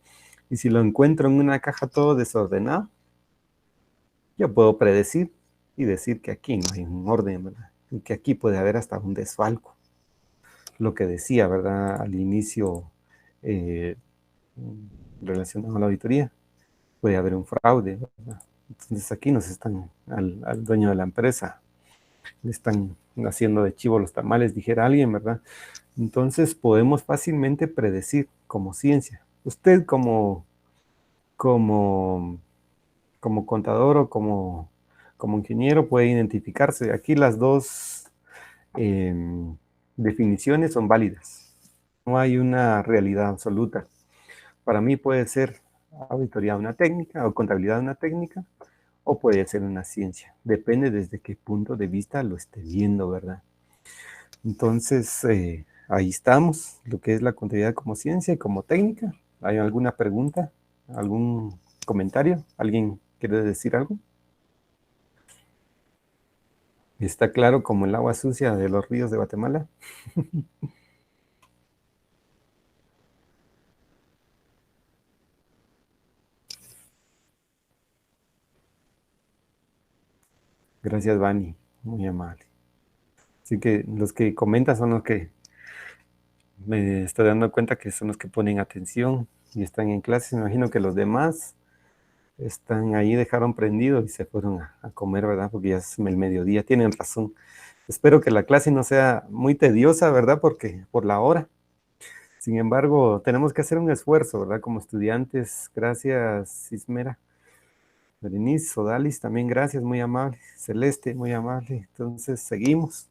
y si lo encuentro en una caja todo desordenado, yo puedo predecir y decir que aquí no hay un orden, ¿verdad? Y que aquí puede haber hasta un desfalco. Lo que decía, ¿verdad? Al inicio, relacionado a la auditoría, puede haber un fraude, ¿verdad? Entonces aquí nos están, al dueño de la empresa, le están haciendo de chivo los tamales, dijera alguien, ¿verdad? Entonces podemos fácilmente predecir como ciencia. Usted como contador o como ingeniero puede identificarse. Aquí las dos definiciones son válidas. No hay una realidad absoluta. Para mí puede ser auditoría una técnica o contabilidad una técnica, o puede ser una ciencia. Depende desde qué punto de vista lo esté viendo, ¿verdad? Entonces, ahí estamos, lo que es la contabilidad como ciencia y como técnica. ¿Hay alguna pregunta? ¿Algún comentario? ¿Alguien quiere decir algo? ¿Está claro como el agua sucia de los ríos de Guatemala? Gracias, Vani. Muy amable. Así que los que comentan son los que me estoy dando cuenta que son los que ponen atención y están en clase. Me imagino que los demás están ahí, dejaron prendido y se fueron a comer, ¿verdad? Porque ya es el mediodía. Tienen razón. Espero que la clase no sea muy tediosa, ¿verdad? Porque por la hora. Sin embargo, tenemos que hacer un esfuerzo, ¿verdad? Como estudiantes. Gracias, Ismera. Berenice, Sodalis, también gracias, muy amable. Celeste, muy amable. Entonces, seguimos.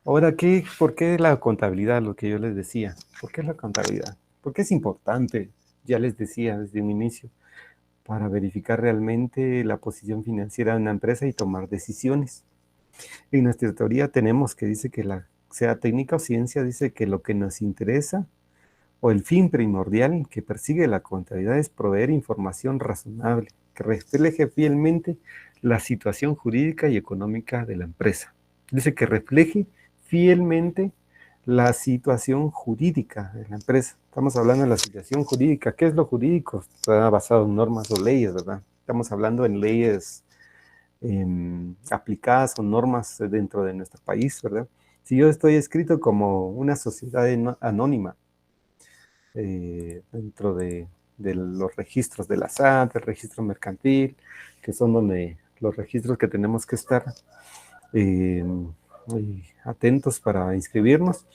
Ahora, ¿por qué la contabilidad? Lo que yo les decía. ¿Por qué la contabilidad? Porque es importante, ya les decía desde un inicio, para verificar realmente la posición financiera de una empresa y tomar decisiones. En nuestra teoría tenemos que dice que sea técnica o ciencia, dice que lo que nos interesa o el fin primordial que persigue la contabilidad es proveer información razonable que refleje fielmente la situación jurídica y económica de la empresa. Dice que refleje fielmente la situación jurídica de la empresa. Estamos hablando de la situación jurídica. ¿Qué es lo jurídico? Está basado en normas o leyes, ¿verdad? Estamos hablando en leyes aplicadas o normas dentro de nuestro país, ¿verdad? Si yo estoy escrito como una sociedad anónima dentro de los registros de la SAT, el registro mercantil, que son donde los registros que tenemos que estar atentos para inscribirnos.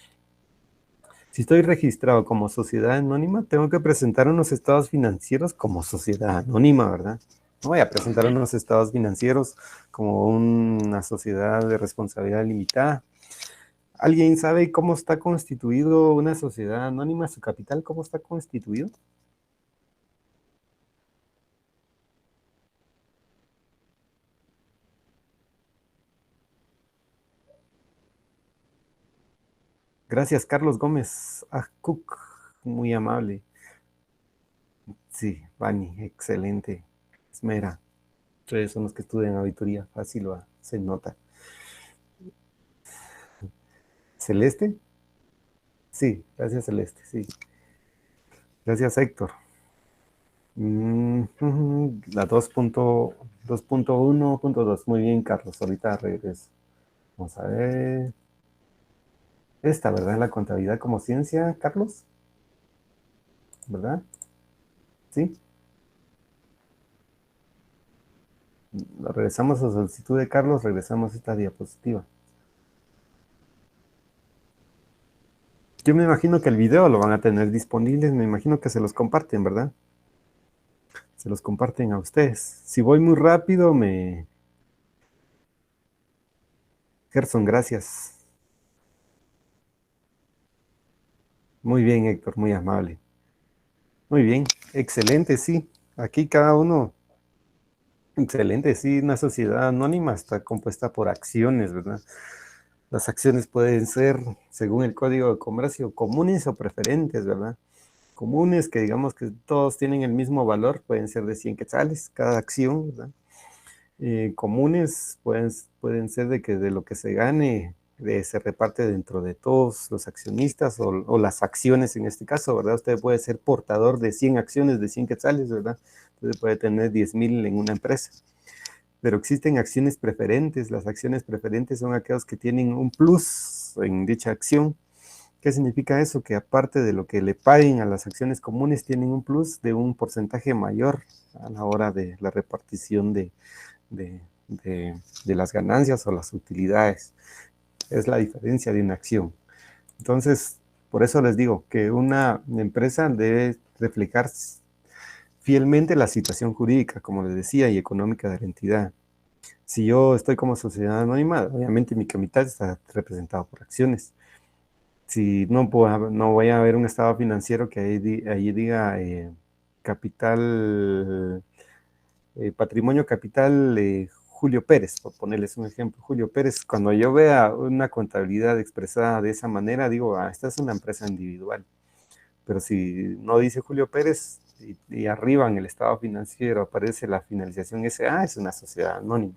Si estoy registrado como sociedad anónima, tengo que presentar unos estados financieros como sociedad anónima, ¿verdad? No voy a presentar unos estados financieros como una sociedad de responsabilidad limitada. ¿Alguien sabe cómo está constituido una sociedad anónima? ¿Su capital cómo está constituido? Gracias, Carlos Gómez. Cook, muy amable. Sí, Vani, excelente. Esmera. Ustedes son los que estudian auditoría. Fácil, se nota. ¿Celeste? Sí, gracias, Celeste, sí. Gracias, Héctor. La 2.1.2. Muy bien, Carlos. Ahorita regreso. Vamos a ver. Esta, ¿verdad? La contabilidad como ciencia, Carlos. ¿Verdad? Sí. Regresamos a solicitud de Carlos. Regresamos a esta diapositiva. Yo me imagino que el video lo van a tener disponible. Me imagino que se los comparten, ¿verdad? Se los comparten a ustedes. Si voy muy rápido, Gerson, gracias. Muy bien, Héctor, muy amable. Muy bien, excelente, sí. Aquí cada uno, excelente, sí. Una sociedad anónima está compuesta por acciones, ¿verdad? Las acciones pueden ser, según el Código de Comercio, comunes o preferentes, ¿verdad? Comunes, que digamos que todos tienen el mismo valor, pueden ser de 100 quetzales cada acción, ¿verdad? Comunes pueden ser de que de lo que se gane se reparte dentro de todos los accionistas o las acciones en este caso, ¿verdad? Usted puede ser portador de 100 acciones de 100 quetzales, ¿verdad? Usted puede tener 10,000 en una empresa. Pero existen acciones preferentes. Las acciones preferentes son aquellas que tienen un plus en dicha acción. ¿Qué significa eso? Que aparte de lo que le paguen a las acciones comunes, tienen un plus de un porcentaje mayor a la hora de la repartición de las ganancias o las utilidades. Es la diferencia de una acción. Entonces, por eso les digo que una empresa debe reflejar fielmente la situación jurídica, como les decía, y económica de la entidad. Si yo estoy como sociedad anónima, obviamente mi capital está representado por acciones. Si no voy a ver un estado financiero que ahí diga capital, patrimonio capital Julio Pérez, por ponerles un ejemplo. Julio Pérez, cuando yo vea una contabilidad expresada de esa manera, digo, esta es una empresa individual. Pero si no dice Julio Pérez y arriba en el estado financiero aparece la finalización SA, es una sociedad anónima.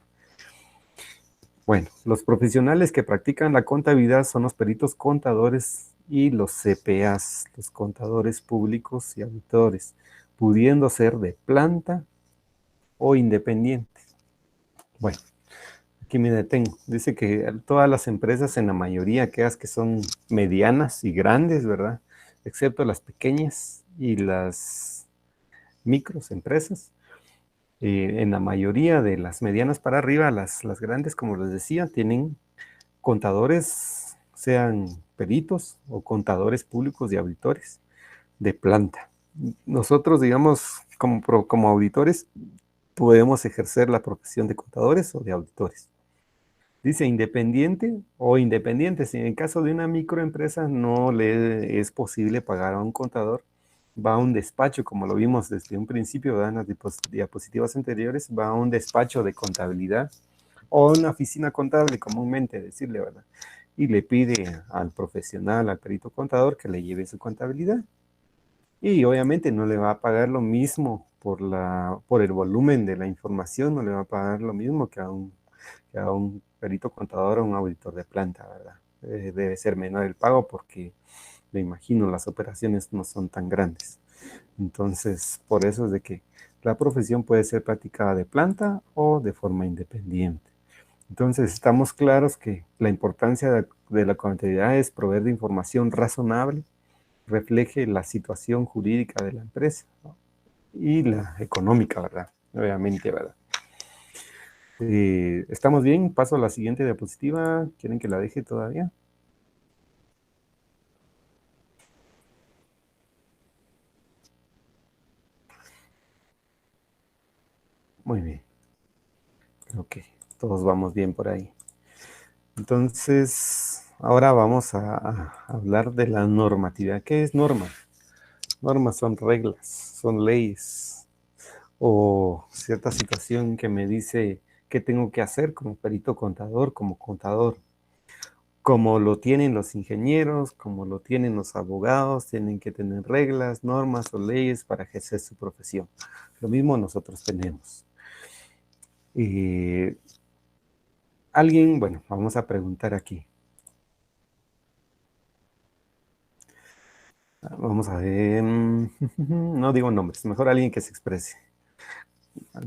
Bueno, los profesionales que practican la contabilidad son los peritos contadores y los CPAs, los contadores públicos y auditores, pudiendo ser de planta o independientes. Bueno, aquí me detengo. Dice que todas las empresas, en la mayoría, aquellas que son medianas y grandes, ¿verdad? Excepto las pequeñas y las microempresas. En la mayoría de las medianas para arriba, las grandes, como les decía, tienen contadores, sean peritos o contadores públicos y auditores de planta. Nosotros, digamos, como auditores, podemos ejercer la profesión de contadores o de auditores. Dice independiente o independientes. Si en el caso de una microempresa no le es posible pagar a un contador, va a un despacho, como lo vimos desde un principio, ¿verdad? En las diapositivas anteriores, va a un despacho de contabilidad o una oficina contable, comúnmente decirle, ¿verdad? Y le pide al profesional, al perito contador, que le lleve su contabilidad. Y obviamente no le va a pagar lo mismo por el volumen de la información, no le va a pagar lo mismo que a un perito contador o un auditor de planta, ¿verdad? Debe ser menor el pago porque, me imagino, las operaciones no son tan grandes. Entonces, por eso es de que la profesión puede ser practicada de planta o de forma independiente. Entonces, estamos claros que la importancia de la contabilidad es proveer de información razonable, refleje la situación jurídica de la empresa, ¿no? Y la económica, ¿verdad? Obviamente, ¿verdad? ¿Estamos bien? Paso a la siguiente diapositiva. ¿Quieren que la deje todavía? Muy bien. Creo que todos vamos bien por ahí. Entonces, ahora vamos a hablar de la normatividad. ¿Qué es norma? Normas son reglas, son leyes o cierta situación que me dice qué tengo que hacer como perito contador, como contador. Como lo tienen los ingenieros, como lo tienen los abogados, tienen que tener reglas, normas o leyes para ejercer su profesión. Lo mismo nosotros tenemos. Alguien, bueno, vamos a preguntar aquí. Vamos a ver, no digo nombres, mejor alguien que se exprese.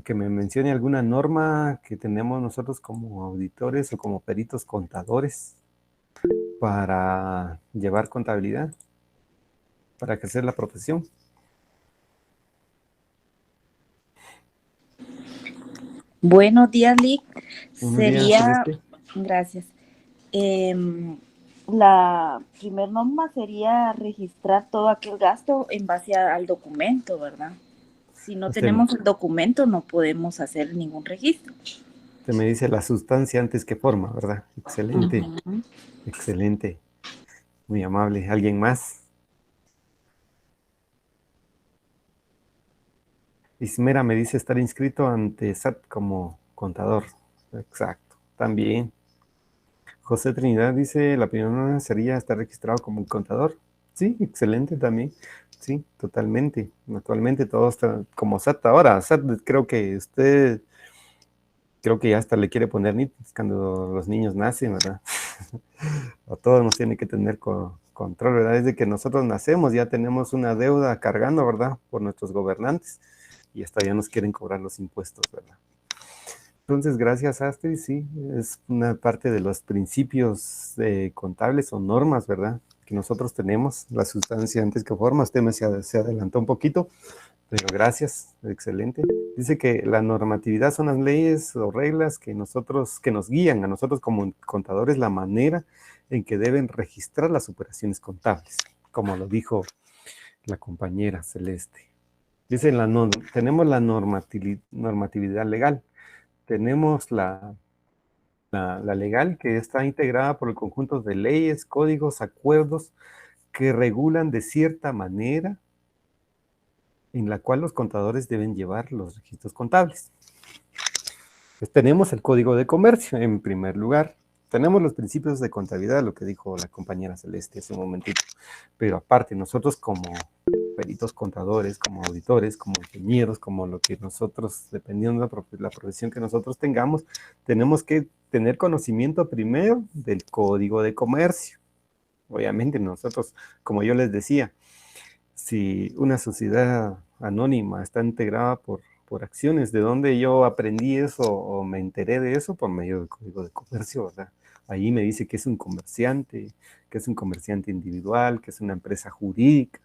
Que me mencione alguna norma que tenemos nosotros como auditores o como peritos contadores para llevar contabilidad, para ejercer la profesión. Buenos días, Lick. Buenos días, Sería, Celeste. gracias. La primer norma sería registrar todo aquel gasto en base al documento, ¿verdad? Si no Usted, tenemos el documento, no podemos hacer ningún registro. usted me dice la sustancia antes que forma, ¿verdad? Excelente, Ujú. excelente. Muy amable. ¿Alguien más? Ismera me dice estar inscrito ante SAT como contador. Exacto, también. José Trinidad dice, la primera sería estar registrado como contador. Sí, excelente también. Sí, totalmente. Actualmente todo está como SAT ahora. SAT creo que ya hasta le quiere poner NITs cuando los niños nacen, ¿verdad? A todos nos tiene que tener control, ¿verdad? Desde que nosotros nacemos ya tenemos una deuda cargando, ¿verdad? Por nuestros gobernantes y hasta ya nos quieren cobrar los impuestos, ¿verdad? Entonces, gracias, Astrid, sí, es una parte de los principios contables o normas, ¿verdad? Que nosotros tenemos, la sustancia antes que forma. Usted se adelantó un poquito, pero gracias, excelente. Dice que la normatividad son las leyes o reglas que nos guían a nosotros como contadores la manera en que deben registrar las operaciones contables, como lo dijo la compañera Celeste. Dice, tenemos la normatividad legal, tenemos la legal que está integrada por el conjunto de leyes, códigos, acuerdos que regulan de cierta manera en la cual los contadores deben llevar los registros contables. Pues tenemos el Código de Comercio en primer lugar. Tenemos los principios de contabilidad, lo que dijo la compañera Celeste hace un momentito. Pero aparte, nosotros como peritos contadores, como auditores, como ingenieros, como lo que nosotros, dependiendo de la profesión que nosotros tengamos, tenemos que tener conocimiento primero del Código de Comercio. Obviamente nosotros, como yo les decía, si una sociedad anónima está integrada por acciones, ¿de dónde yo aprendí eso o me enteré de eso? Por medio del Código de Comercio, ¿verdad? Ahí me dice que es un comerciante individual, que es una empresa jurídica.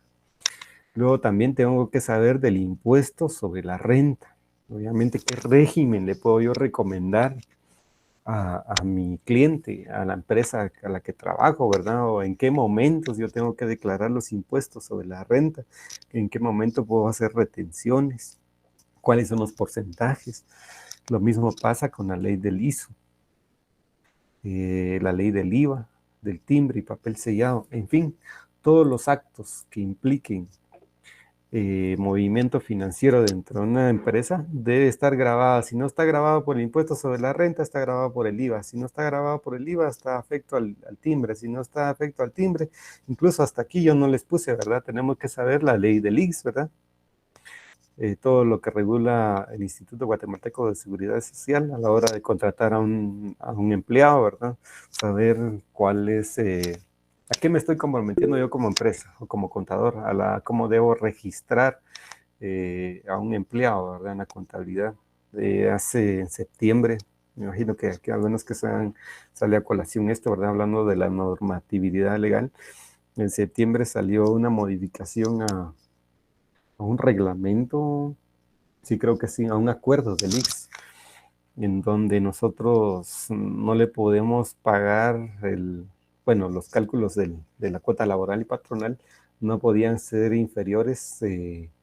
Luego también tengo que saber del impuesto sobre la renta. Obviamente, ¿qué régimen le puedo yo recomendar a mi cliente, a la empresa a la que trabajo, ¿verdad? O en qué momentos yo tengo que declarar los impuestos sobre la renta, en qué momento puedo hacer retenciones, cuáles son los porcentajes. Lo mismo pasa con la ley del ISO, la ley del IVA, del timbre y papel sellado, en fin, todos los actos que impliquen movimiento financiero dentro de una empresa debe estar grabada. Si no está grabado por el impuesto sobre la renta, está grabado por el IVA. Si no está grabado por el IVA, está afecto al timbre. Si no está afecto al timbre, incluso hasta aquí yo no les puse, ¿verdad? Tenemos que saber la ley del IX, ¿verdad? Todo lo que regula el Instituto Guatemalteco de Seguridad Social a la hora de contratar a un empleado, ¿verdad? Saber cuál es, a qué me estoy comprometiendo yo como empresa o como contador, cómo debo registrar a un empleado, ¿verdad? En la contabilidad. Hace en septiembre, me imagino que algunos que sale a colación esto, ¿verdad? Hablando de la normatividad legal, en septiembre salió una modificación a un reglamento, sí creo que sí, a un acuerdo del IX, en donde nosotros no le podemos pagar los cálculos de la cuota laboral y patronal no podían ser inferiores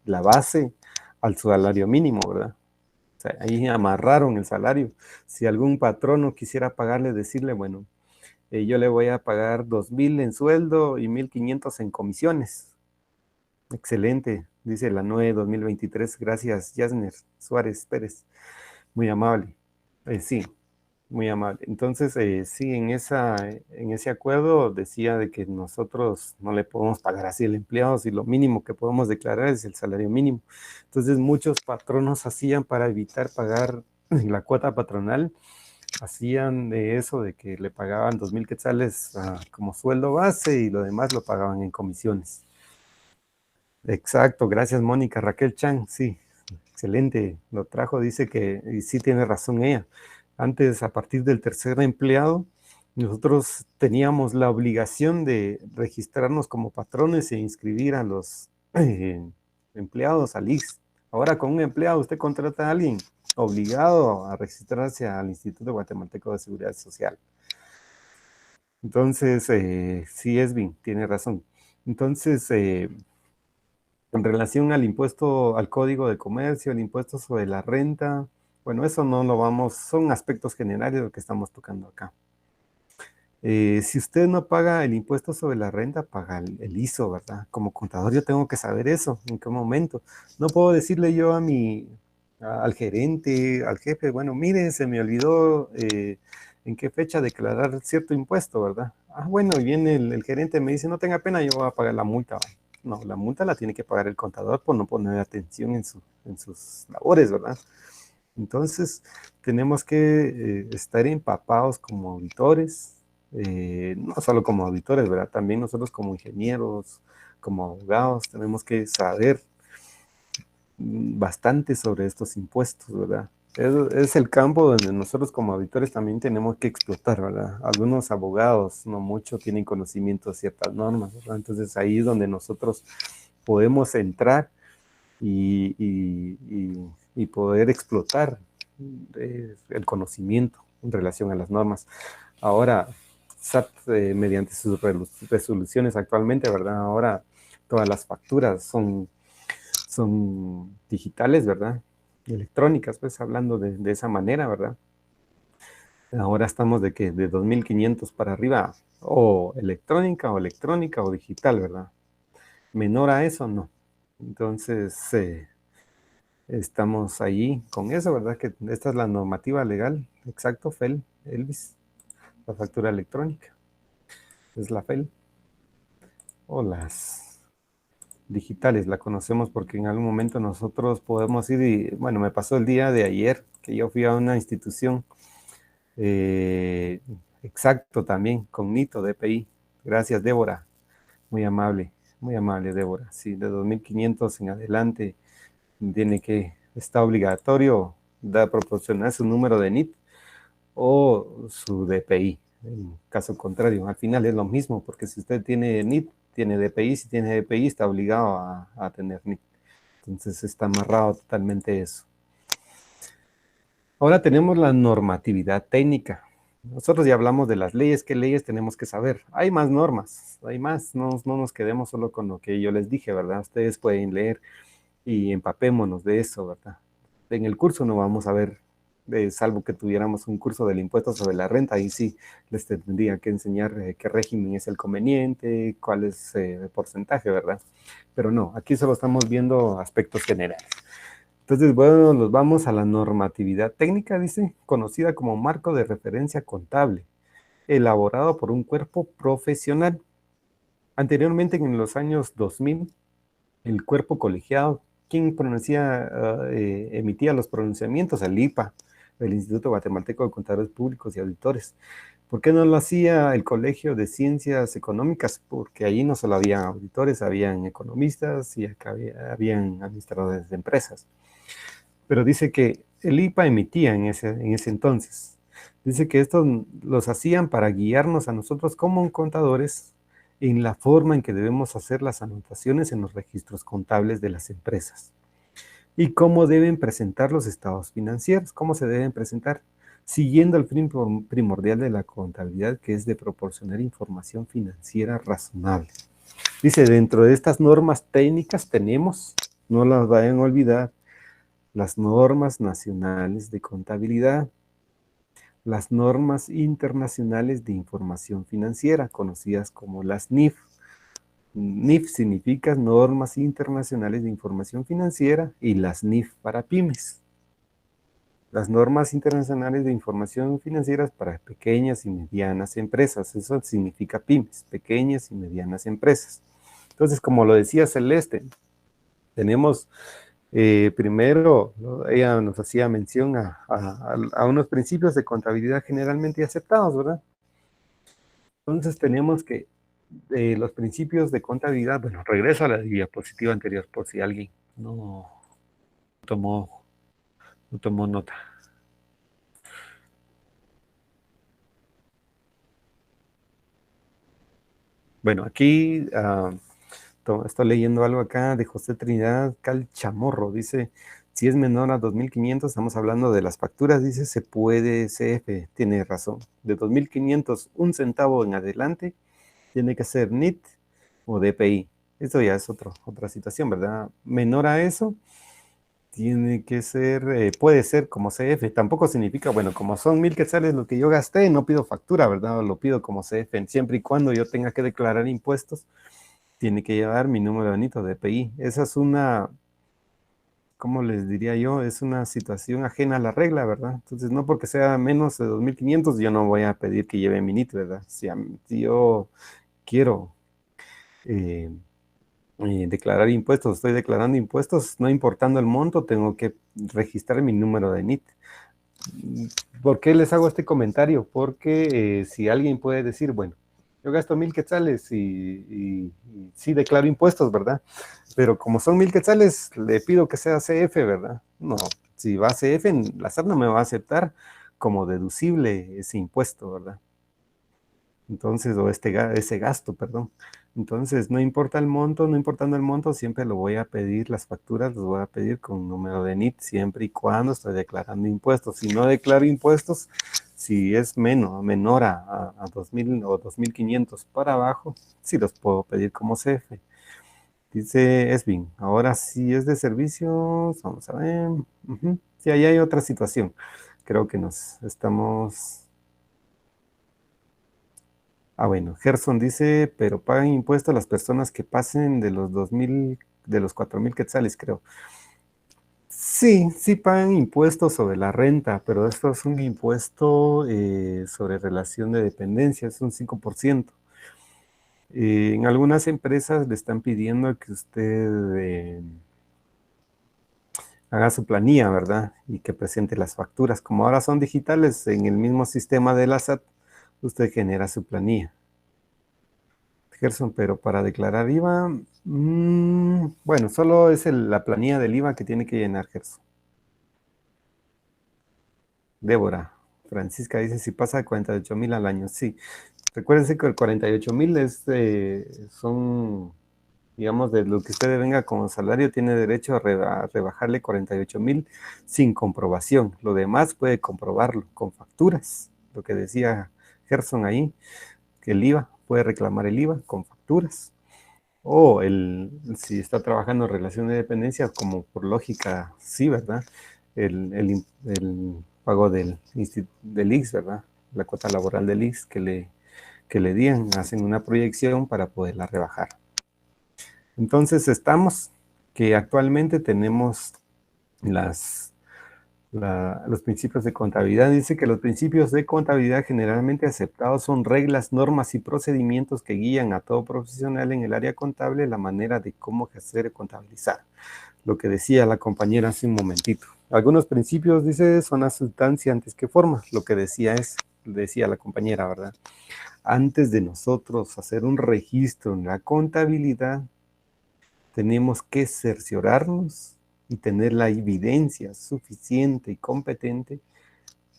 la base al salario mínimo, ¿verdad? O sea, ahí amarraron el salario. Si algún patrono quisiera pagarle, decirle, bueno, yo le voy a pagar 2,000 en sueldo y 1,500 en comisiones. Excelente, dice la NOE 2023. Gracias, Yasner Suárez Pérez. Muy amable. Sí, muy amable. Entonces, sí, en ese acuerdo decía de que nosotros no le podemos pagar así al empleado, si lo mínimo que podemos declarar es el salario mínimo. Entonces, muchos patronos hacían para evitar pagar la cuota patronal, hacían de eso, de que le pagaban 2,000 quetzales como sueldo base y lo demás lo pagaban en comisiones. Exacto, gracias Mónica. Raquel Chan, sí, excelente, lo trajo, dice que, y sí tiene razón ella. Antes, a partir del tercer empleado, nosotros teníamos la obligación de registrarnos como patrones e inscribir a los empleados al IX. Ahora con un empleado usted contrata a alguien obligado a registrarse al Instituto Guatemalteco de Seguridad Social. Entonces, sí, Esvin, tiene razón. Entonces, en relación al impuesto, al código de comercio, el impuesto sobre la renta, bueno, eso no lo vamos, son aspectos generales de lo que estamos tocando acá. Si usted no paga el impuesto sobre la renta, paga el ISO, ¿verdad? Como contador yo tengo que saber eso, en qué momento. No puedo decirle yo al gerente, al jefe, bueno, mire, se me olvidó en qué fecha declarar cierto impuesto, ¿verdad? Bueno, y viene el gerente me dice, no tenga pena, yo voy a pagar la multa. No, la multa la tiene que pagar el contador por no poner atención en sus labores, ¿verdad? Entonces, tenemos que estar empapados como auditores, no solo como auditores, ¿verdad? También nosotros como ingenieros, como abogados, tenemos que saber bastante sobre estos impuestos, ¿verdad? Es el campo donde nosotros como auditores también tenemos que explotar, ¿verdad? Algunos abogados, no mucho, tienen conocimiento de ciertas normas, ¿verdad? Entonces ahí es donde nosotros podemos entrar y poder explotar el conocimiento en relación a las normas. Ahora, SAT, mediante sus resoluciones actualmente, ¿verdad? Ahora todas las facturas son digitales, ¿verdad? Electrónicas, pues hablando de esa manera, ¿verdad? Ahora estamos de 2,500 para arriba, o electrónica o digital, ¿verdad? Menor a eso, no. Entonces, estamos ahí con eso, ¿verdad? Que esta es la normativa legal, exacto, FEL, Elvis, la factura electrónica, es la FEL, o las digitales, la conocemos porque en algún momento nosotros podemos ir y, bueno, me pasó el día de ayer que yo fui a una institución, exacto también, con NITO, DPI, gracias Débora, muy amable Débora, sí, de 2,500 en adelante está obligatorio proporcionar su número de NIT o su DPI, en caso contrario, al final es lo mismo, porque si usted tiene NIT, tiene DPI, si tiene DPI está obligado a tener NIT. Entonces está amarrado totalmente eso. Ahora tenemos la normatividad técnica. Nosotros ya hablamos de las leyes, qué leyes tenemos que saber. Hay más normas, hay más, no nos quedemos solo con lo que yo les dije, ¿verdad? Ustedes pueden leer y empapémonos de eso, ¿verdad? En el curso no vamos a ver salvo que tuviéramos un curso del impuesto sobre la renta, ahí sí les tendría que enseñar qué régimen es el conveniente, cuál es el porcentaje, ¿verdad? Pero no, aquí solo estamos viendo aspectos generales. Entonces, bueno, nos vamos a la normatividad técnica, dice, conocida como marco de referencia contable, elaborado por un cuerpo profesional. Anteriormente, en los años 2000, el cuerpo colegiado, ¿quién emitía los pronunciamientos? El IPA, el Instituto Guatemalteco de Contadores Públicos y Auditores. ¿Por qué no lo hacía el Colegio de Ciencias Económicas? Porque allí no solo habían auditores, habían economistas y acá habían administradores de empresas. Pero dice que el IPA emitía en ese entonces. Dice que estos los hacían para guiarnos a nosotros como contadores en la forma en que debemos hacer las anotaciones en los registros contables de las empresas. Y cómo deben presentar los estados financieros, cómo se deben presentar, siguiendo el fin primordial de la contabilidad, que es de proporcionar información financiera razonable. Dice, dentro de estas normas técnicas tenemos, no las vayan a olvidar, las normas nacionales de contabilidad, las normas internacionales de información financiera, conocidas como las NIF. NIF significa Normas Internacionales de Información Financiera, y las NIF para pymes. Las normas internacionales de información financiera para pequeñas y medianas empresas. Eso significa pymes, pequeñas y medianas empresas. Entonces, como lo decía Celeste, tenemos primero, ella nos hacía mención a unos principios de contabilidad generalmente aceptados, ¿verdad? Entonces tenemos que los principios de contabilidad, bueno, regreso a la diapositiva anterior por si alguien no tomó nota. Bueno, aquí estoy leyendo algo acá de José Trinidad Calchamorro. Dice, si es menor a 2.500, estamos hablando de las facturas, dice, se puede CF. Tiene razón. De 2.500, un centavo en adelante, tiene que ser NIT o DPI. Esto ya es otra situación, ¿verdad? Menor a eso, tiene que ser, puede ser como CF. Tampoco significa, bueno, como son 1.000 quetzales lo que yo gasté, no pido factura, ¿verdad? Lo pido como CF. Siempre y cuando yo tenga que declarar impuestos, tiene que llevar mi número de NIT o DPI. Esa es una, ¿cómo les diría yo? Es una situación ajena a la regla, ¿verdad? Entonces, no porque sea menos de 2.500, yo no voy a pedir que lleve mi NIT, ¿verdad? Si yo quiero declarar impuestos, estoy declarando impuestos, no importando el monto, tengo que registrar mi número de NIT. ¿Por qué les hago este comentario? Porque si alguien puede decir, bueno, yo gasto 1.000 quetzales y sí declaro impuestos, ¿verdad? Pero como son 1.000 quetzales, le pido que sea CF, ¿verdad? No, si va a CF, la SAT no me va a aceptar como deducible ese impuesto, ¿verdad? Entonces, o ese gasto, perdón. Entonces, no importa el monto, no importando el monto, siempre lo voy a pedir, las facturas los voy a pedir con número de NIT, siempre y cuando estoy declarando impuestos. Si no declaro impuestos, si es menor a 2.000 o 2.500 para abajo, sí los puedo pedir como CF. Dice Esvin, ahora sí es de servicios, vamos a ver. Sí, ahí hay otra situación. Creo que nos estamos... bueno, Gerson dice, pero pagan impuestos las personas que pasen de los 2.000, de los 4.000 quetzales, creo. Sí, sí pagan impuestos sobre la renta, pero esto es un impuesto sobre relación de dependencia, es un 5%. En algunas empresas le están pidiendo que usted haga su planilla, ¿verdad? Y que presente las facturas. Como ahora son digitales, en el mismo sistema de la SAT, usted genera su planilla. Gerson, pero para declarar IVA, bueno, solo es la planilla del IVA que tiene que llenar Gerson. Débora, Francisca dice, si pasa de 48.000 al año, sí. Recuérdense que el 48.000 son, digamos, de lo que usted venga como salario, tiene derecho a rebajarle 48.000 sin comprobación. Lo demás puede comprobarlo con facturas, lo que decía Gerson ahí, que el IVA, puede reclamar el IVA con facturas. O si está trabajando en relación de dependencia, como por lógica, sí, ¿verdad? El pago del IX, ¿verdad? La cuota laboral del IX que le dieran, hacen una proyección para poderla rebajar. Entonces estamos que actualmente tenemos los principios de contabilidad. Dice que los principios de contabilidad generalmente aceptados son reglas, normas y procedimientos que guían a todo profesional en el área contable la manera de cómo ejercer y contabilizar. Lo que decía la compañera hace un momentito. Algunos principios, dice, son la sustancia antes que forma. Lo que decía la compañera, ¿verdad? Antes de nosotros hacer un registro en la contabilidad, tenemos que cerciorarnos y tener la evidencia suficiente y competente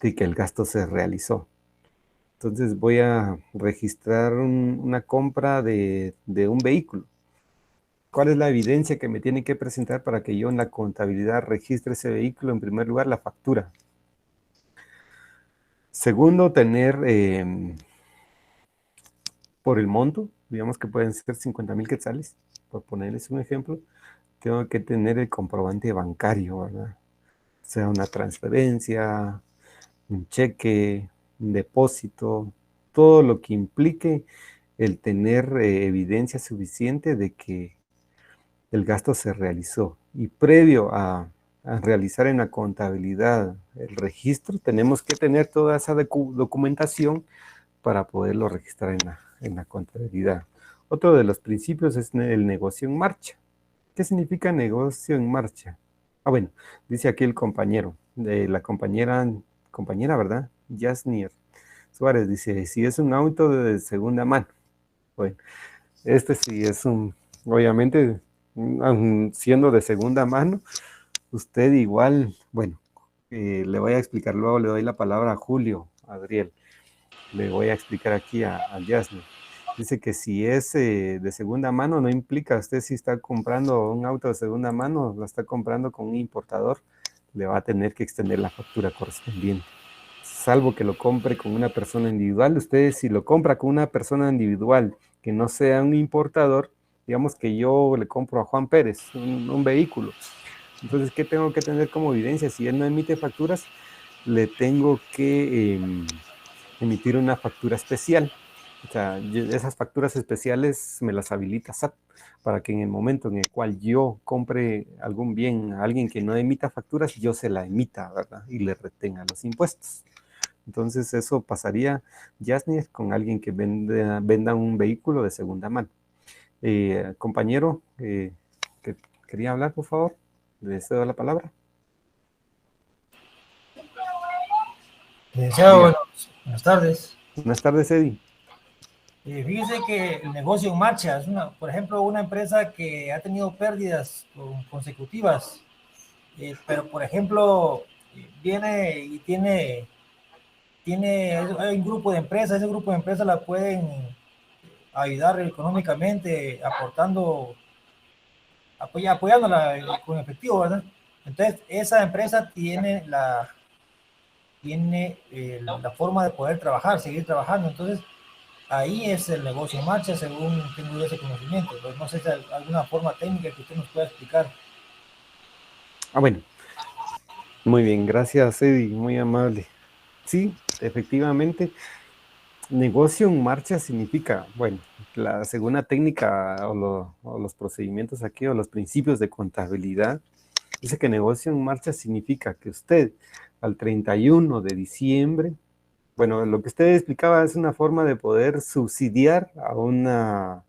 de que el gasto se realizó. Entonces voy a registrar una compra de un vehículo. ¿Cuál es la evidencia que me tiene que presentar para que yo en la contabilidad registre ese vehículo? En primer lugar, la factura. Segundo, tener por el monto, digamos que pueden ser 50,000 quetzales, por ponerles un ejemplo, tengo que tener el comprobante bancario, ¿verdad? Sea una transferencia, un cheque, un depósito, todo lo que implique el tener evidencia suficiente de que el gasto se realizó. Y previo a realizar en la contabilidad el registro, tenemos que tener toda esa documentación para poderlo registrar en la contabilidad. Otro de los principios es el negocio en marcha. ¿Qué significa negocio en marcha? Bueno, dice aquí el compañero, de la compañera, ¿verdad? Yasnier Suárez dice, si es un auto de segunda mano. Bueno, este sí es obviamente, siendo de segunda mano, usted igual, bueno, le voy a explicar luego, le doy la palabra a Julio, Adriel. Le voy a explicar aquí a Yasnier. Dice que si es de segunda mano, no implica usted si está comprando un auto de segunda mano, lo está comprando con un importador, le va a tener que extender la factura correspondiente. Salvo que lo compre con una persona individual. Usted si lo compra con una persona individual que no sea un importador, digamos que yo le compro a Juan Pérez un vehículo. Entonces, ¿qué tengo que tener como evidencia? Si él no emite facturas, le tengo que emitir una factura especial. O sea, esas facturas especiales me las habilita SAT para que en el momento en el cual yo compre algún bien a alguien que no emita facturas, yo se la emita, ¿verdad? Y le retenga los impuestos. Entonces eso pasaría, Yasnier, con alguien que venda un vehículo de segunda mano. Compañero, que quería hablar, por favor, le cedo la palabra. Licenciado, buenas tardes. Buenas tardes, Eddie. Fíjese que el negocio en marcha es por ejemplo, una empresa que ha tenido pérdidas consecutivas, pero por ejemplo, viene y tiene hay un grupo de empresas, ese grupo de empresas la pueden ayudar económicamente, apoyándola con efectivo, ¿verdad? Entonces, esa empresa tiene la forma de poder trabajar, seguir trabajando. Entonces, ahí es el negocio en marcha, según tengo ese conocimiento. Pues no sé si hay alguna forma técnica que usted nos pueda explicar. Bueno, muy bien, gracias, Eddie, muy amable. Sí, efectivamente, negocio en marcha significa, bueno, la segunda técnica o los procedimientos aquí o los principios de contabilidad, dice que negocio en marcha significa que usted al 31 de diciembre, bueno, lo que usted explicaba es una forma de poder subsidiar a una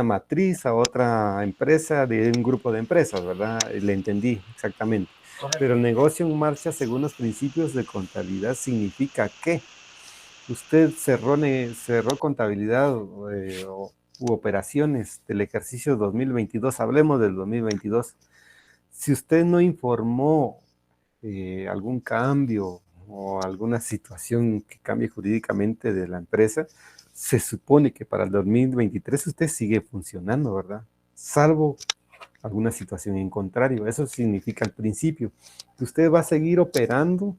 matriz, a otra empresa de un grupo de empresas, ¿verdad? Le entendí exactamente. Correcto. Pero el negocio en marcha, según los principios de contabilidad, significa que usted cerró contabilidad u operaciones del ejercicio 2022, hablemos del 2022. Si usted no informó algún cambio o alguna situación que cambie jurídicamente de la empresa, se supone que para el 2023 usted sigue funcionando, ¿verdad? Salvo alguna situación en contrario. Eso significa al principio que usted va a seguir operando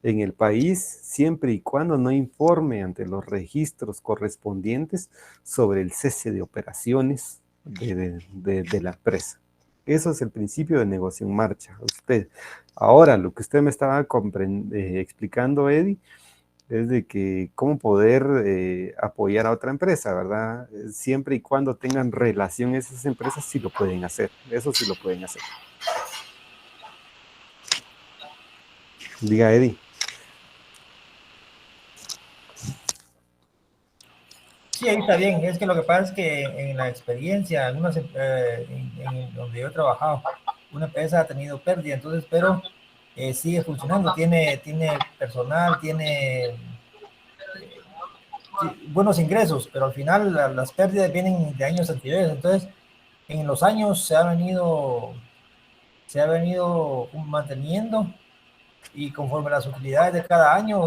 en el país siempre y cuando no informe ante los registros correspondientes sobre el cese de operaciones de la empresa. Eso es el principio de negocio en marcha. Ahora, lo que usted me estaba explicando, Eddie, es de que cómo poder apoyar a otra empresa, ¿verdad? Siempre y cuando tengan relación esas empresas, sí lo pueden hacer. Eso sí lo pueden hacer. Diga, Eddie. Sí, ahí está bien. Es que lo que pasa es que en la experiencia, algunas, en donde yo he trabajado, una empresa ha tenido pérdida, entonces, pero sigue funcionando, tiene personal, tiene buenos ingresos, pero al final las pérdidas vienen de años anteriores. Entonces, en los años se ha venido manteniendo, y conforme las utilidades de cada año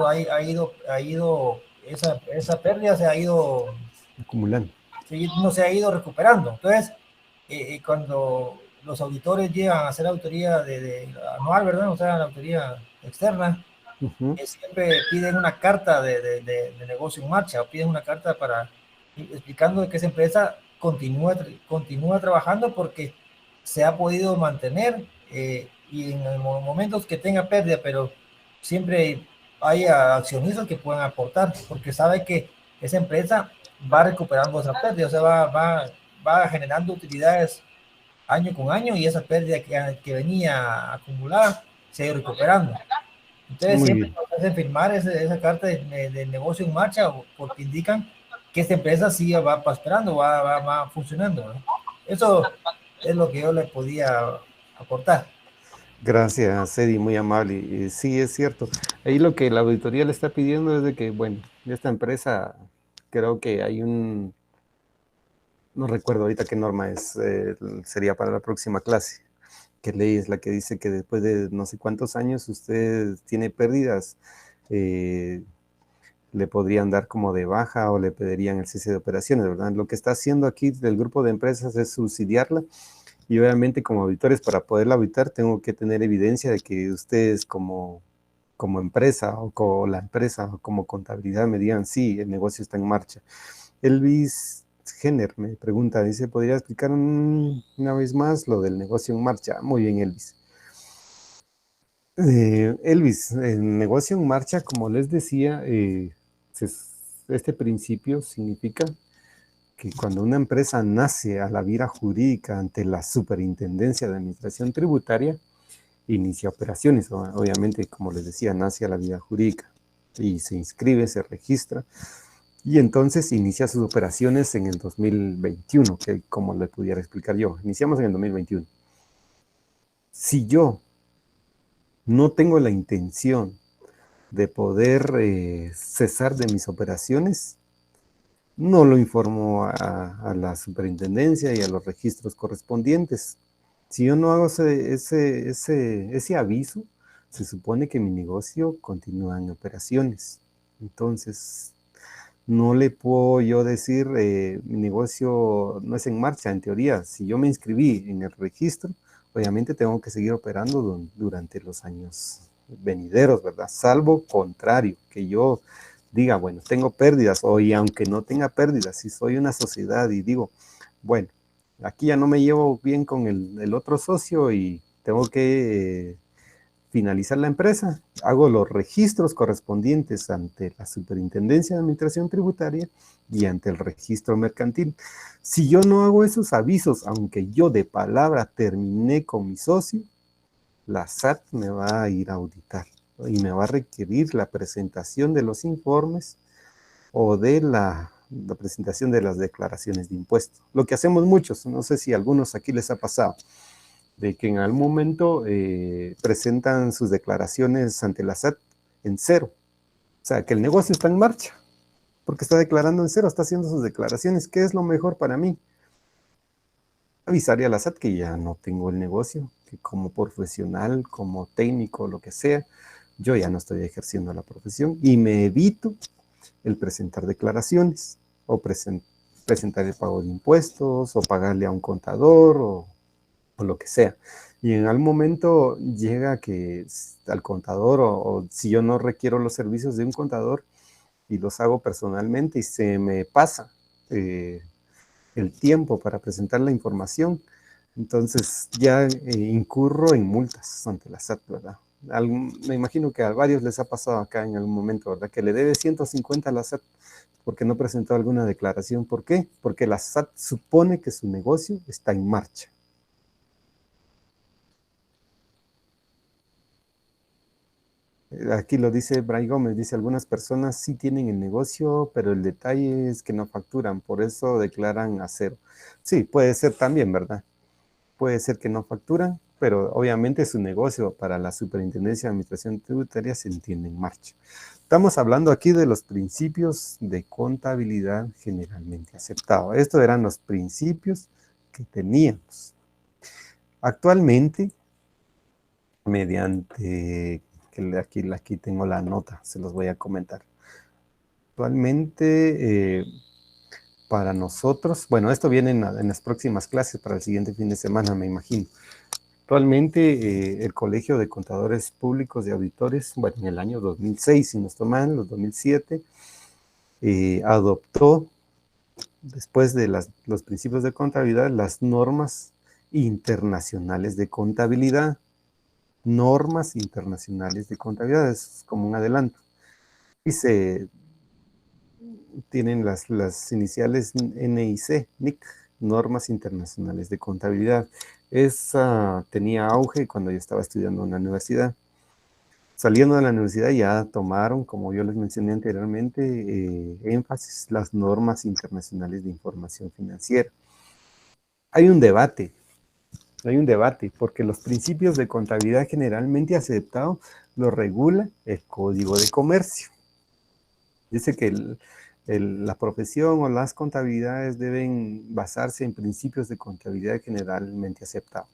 esa pérdida se ha ido Acumulando. no se ha ido recuperando. Entonces, cuando los auditores llegan a hacer auditoría anual, ¿verdad? O sea, la auditoría externa, siempre piden una carta de negocio en marcha, o piden una carta explicando que esa empresa continúa trabajando porque se ha podido mantener, y en momentos que tenga pérdida, pero siempre hay accionistas que puedan aportar, porque sabe que esa empresa va recuperando esa pérdida, o sea, va generando utilidades año con año, y esa pérdida que venía acumulada se ha ido recuperando. Entonces Muy siempre bien. nos hacen firmar esa carta de negocio en marcha, porque indican que esta empresa sí va prosperando, va funcionando, ¿no? Eso es lo que yo le podía aportar. Gracias, Eddie, muy amable. Y sí, es cierto. Ahí lo que la auditoría le está pidiendo es de que, bueno, esta empresa, creo que hay no recuerdo ahorita qué norma es, sería para la próxima clase. ¿Qué ley es la que dice que después de no sé cuántos años usted tiene pérdidas? Le podrían dar como de baja o le pedirían el cese de operaciones, ¿verdad? Lo que está haciendo aquí del grupo de empresas es subsidiarla, y obviamente como auditores, para poderla auditar, tengo que tener evidencia de que ustedes como empresa o como la empresa o como contabilidad me digan, sí, el negocio está en marcha. Elvis Jenner me pregunta, dice, ¿podría explicar una vez más lo del negocio en marcha? Muy bien, Elvis. Elvis, el negocio en marcha, como les decía, este principio significa que cuando una empresa nace a la vida jurídica ante la Superintendencia de Administración Tributaria, inicia operaciones. Obviamente, como les decía, nace a la vida jurídica y se inscribe, se registra, y entonces inicia sus operaciones en el 2021, que como le pudiera explicar yo, iniciamos en el 2021. Si yo no tengo la intención de poder cesar de mis operaciones, no lo informo a la superintendencia y a los registros correspondientes. Si yo no hago ese aviso, se supone que mi negocio continúa en operaciones. Entonces, no le puedo yo decir, mi negocio no es en marcha, en teoría. Si yo me inscribí en el registro, obviamente tengo que seguir operando durante los años venideros, ¿verdad? Salvo contrario, que yo diga, bueno, tengo pérdidas, y aunque no tenga pérdidas, si soy una sociedad y digo, bueno, aquí ya no me llevo bien con el otro socio y tengo que finalizar la empresa, hago los registros correspondientes ante la Superintendencia de Administración Tributaria y ante el registro mercantil. Si yo no hago esos avisos, aunque yo de palabra terminé con mi socio, la SAT me va a ir a auditar y me va a requerir la presentación de los informes o de la presentación de las declaraciones de impuestos. Lo que hacemos muchos, no sé si a algunos aquí les ha pasado, de que en algún momento presentan sus declaraciones ante la SAT en cero. O sea, que el negocio está en marcha, porque está declarando en cero, está haciendo sus declaraciones. ¿Qué es lo mejor para mí? Avisarle a la SAT que ya no tengo el negocio, que como profesional, como técnico, lo que sea, yo ya no estoy ejerciendo la profesión y me evito el presentar declaraciones o presentar el pago de impuestos o pagarle a un contador o lo que sea. Y en algún momento llega que al contador o si yo no requiero los servicios de un contador y los hago personalmente y se me pasa el tiempo para presentar la información, Entonces ya incurro en multas ante la SAT, ¿verdad? Me imagino que a varios les ha pasado acá en algún momento, ¿verdad? Que le debe 150 a la SAT porque no presentó alguna declaración. ¿Por qué? Porque la SAT supone que su negocio está en marcha. Aquí lo dice Bray Gómez, dice, algunas personas sí tienen el negocio, pero el detalle es que no facturan, por eso declaran a cero. Sí, puede ser también, ¿verdad? Puede ser que no facturan, pero obviamente su negocio para la Superintendencia de Administración Tributaria se entiende en marcha. Estamos hablando aquí de los principios de contabilidad generalmente aceptados. Estos eran los principios que teníamos. Actualmente, mediante, aquí tengo la nota, se los voy a comentar. Actualmente, para nosotros, bueno, esto viene en las próximas clases para el siguiente fin de semana, me imagino. Actualmente, el Colegio de Contadores Públicos y Auditores, bueno, en el año 2006, si nos toman, los 2007, adoptó, después de los principios de contabilidad, las normas internacionales de contabilidad. Normas internacionales de contabilidad, es como un adelanto. Y tienen las iniciales NIC, NIC, Normas Internacionales de Contabilidad. Esa tenía auge cuando yo estaba estudiando en la universidad. Saliendo de la universidad ya tomaron, como yo les mencioné anteriormente, énfasis las normas internacionales de información financiera. Hay un debate, porque los principios de contabilidad generalmente aceptados lo regula el Código de Comercio. Dice que la profesión o las contabilidades deben basarse en principios de contabilidad generalmente aceptados.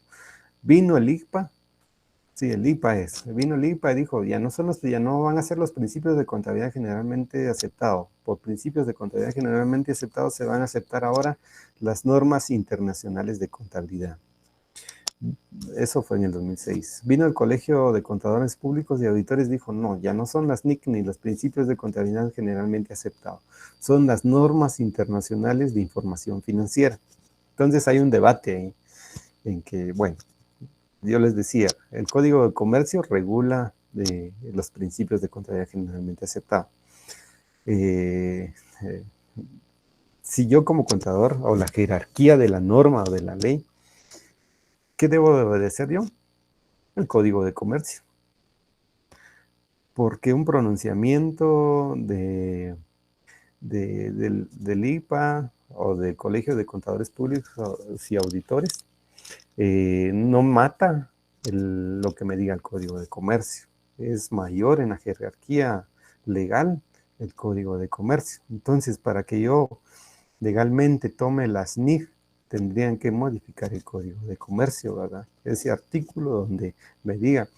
Vino el ICPA, sí, vino el ICPA y dijo, ya no van a ser los principios de contabilidad generalmente aceptados. Por principios de contabilidad generalmente aceptados se van a aceptar ahora las normas internacionales de contabilidad. Eso fue en el 2006. Vino el Colegio de Contadores Públicos y Auditores, dijo, no, ya no son las NIC ni los principios de contabilidad generalmente aceptados. Son las normas internacionales de información financiera. Entonces hay un debate ahí en que, bueno, yo les decía, el Código de Comercio regula los principios de contabilidad generalmente aceptados. Si yo como contador, o la jerarquía de la norma o de la ley, ¿qué debo de obedecer yo? El Código de Comercio. Porque un pronunciamiento del IPA o del Colegio de Contadores Públicos y Auditores no mata lo que me diga el Código de Comercio. Es mayor en la jerarquía legal el Código de Comercio. Entonces, para que yo legalmente tome las NIF, tendrían que modificar el Código de Comercio, ¿verdad? Ese artículo donde me diga,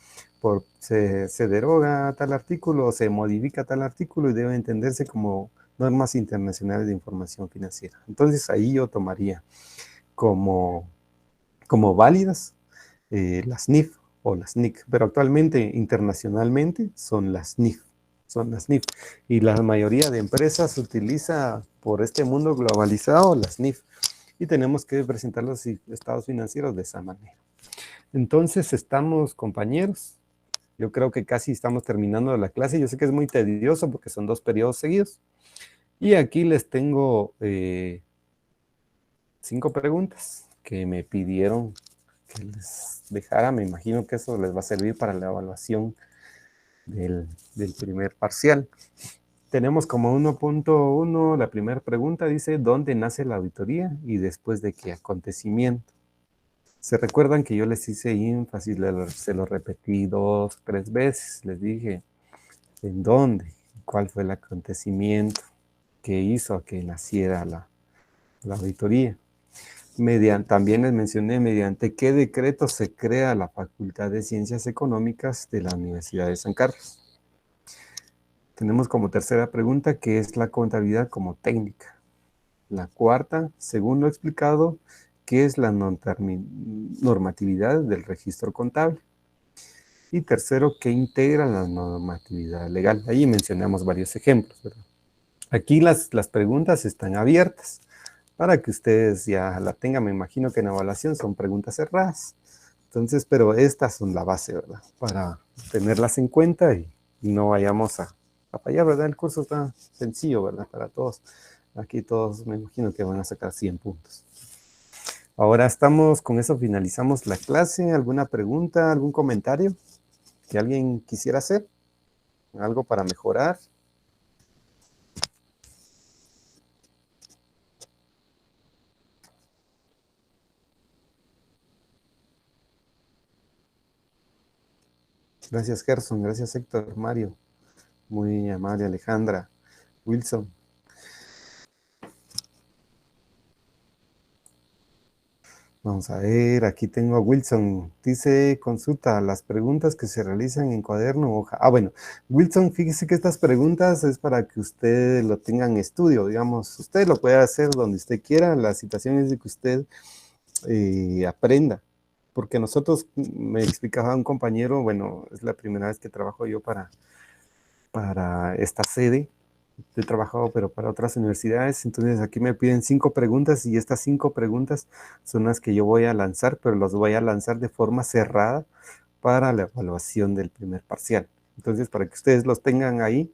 se deroga tal artículo o se modifica tal artículo y debe entenderse como normas internacionales de información financiera. Entonces ahí yo tomaría como válidas las NIF o las NIC, pero actualmente internacionalmente son las NIF. Y la mayoría de empresas utiliza por este mundo globalizado las NIF. Y tenemos que presentar los estados financieros de esa manera. Entonces, estamos, compañeros. Yo creo que casi estamos terminando la clase. Yo sé que es muy tedioso porque son 2 periodos seguidos. Y aquí les tengo 5 preguntas que me pidieron que les dejara. Me imagino que eso les va a servir para la evaluación del primer parcial. Tenemos como 1.1, la primera pregunta dice, ¿dónde nace la auditoría y después de qué acontecimiento? ¿Se recuerdan que yo les hice énfasis, se lo repetí 2, 3 veces? Les dije, ¿en dónde? ¿Cuál fue el acontecimiento que hizo que naciera la auditoría? También les mencioné mediante qué decreto se crea la Facultad de Ciencias Económicas de la Universidad de San Carlos. Tenemos como tercera pregunta, ¿qué es la contabilidad como técnica? La cuarta, según lo explicado, ¿qué es la normatividad del registro contable? Y tercero, ¿qué integra la normatividad legal? Ahí mencionamos varios ejemplos, ¿verdad? Aquí las preguntas están abiertas para que ustedes ya la tengan. Me imagino que en evaluación son preguntas cerradas. Entonces, pero estas son la base, ¿verdad? Para tenerlas en cuenta y no vayamos a fallar, ¿verdad? El curso está sencillo, ¿verdad? Para todos. Aquí todos me imagino que van a sacar 100 puntos. Ahora estamos, con eso finalizamos la clase. ¿Alguna pregunta, algún comentario que alguien quisiera hacer? ¿Algo para mejorar? Gracias, Gerson. Gracias, Héctor. Mario. Muy amable, Alejandra. Wilson. Vamos a ver, aquí tengo a Wilson. Dice, consulta, las preguntas que se realizan en cuaderno o hoja. Ah, bueno, Wilson, fíjese que estas preguntas es para que usted lo tenga en estudio, digamos. Usted lo puede hacer donde usted quiera. La situación es de que usted aprenda. Porque nosotros, me explicaba un compañero, bueno, es la primera vez que trabajo yo para esta sede. He trabajado, pero para otras universidades. Entonces aquí me piden 5 preguntas y estas 5 preguntas son las que yo voy a lanzar, pero las voy a lanzar de forma cerrada para la evaluación del primer parcial. Entonces, para que ustedes los tengan ahí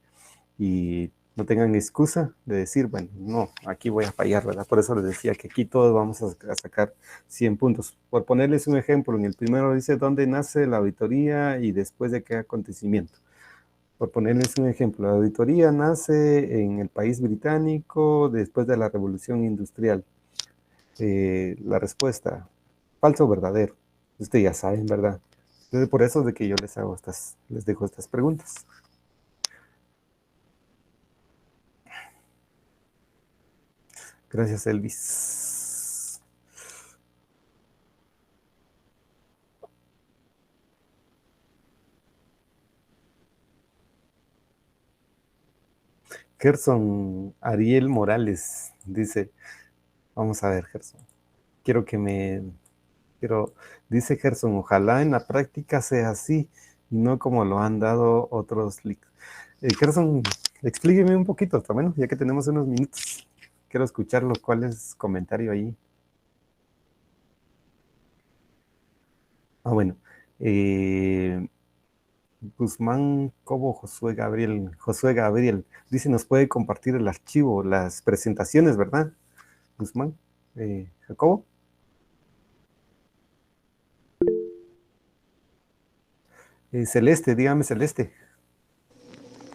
y no tengan excusa de decir, bueno, no, aquí voy a fallar, ¿verdad? Por eso les decía que aquí todos vamos a sacar 100 puntos. Por ponerles un ejemplo, en el primero dice dónde nace la auditoría y después de qué acontecimiento. Por ponerles un ejemplo, la auditoría nace en el país británico después de la Revolución Industrial. La respuesta, falso o verdadero. Ustedes ya saben, ¿verdad? Entonces, por eso es de que yo les dejo estas preguntas. Gracias, Elvis. Gerson Ariel Morales dice, vamos a ver, Gerson. Dice Gerson, ojalá en la práctica sea así y no como lo han dado otros leaks. Gerson, explíqueme un poquito, está bueno, ya que tenemos unos minutos. Quiero escucharlo, ¿cuál es el comentario ahí? Ah, bueno. Guzmán Cobo Josué Gabriel, dice, nos puede compartir el archivo, las presentaciones, ¿verdad? Guzmán, Jacobo. Celeste, dígame, Celeste.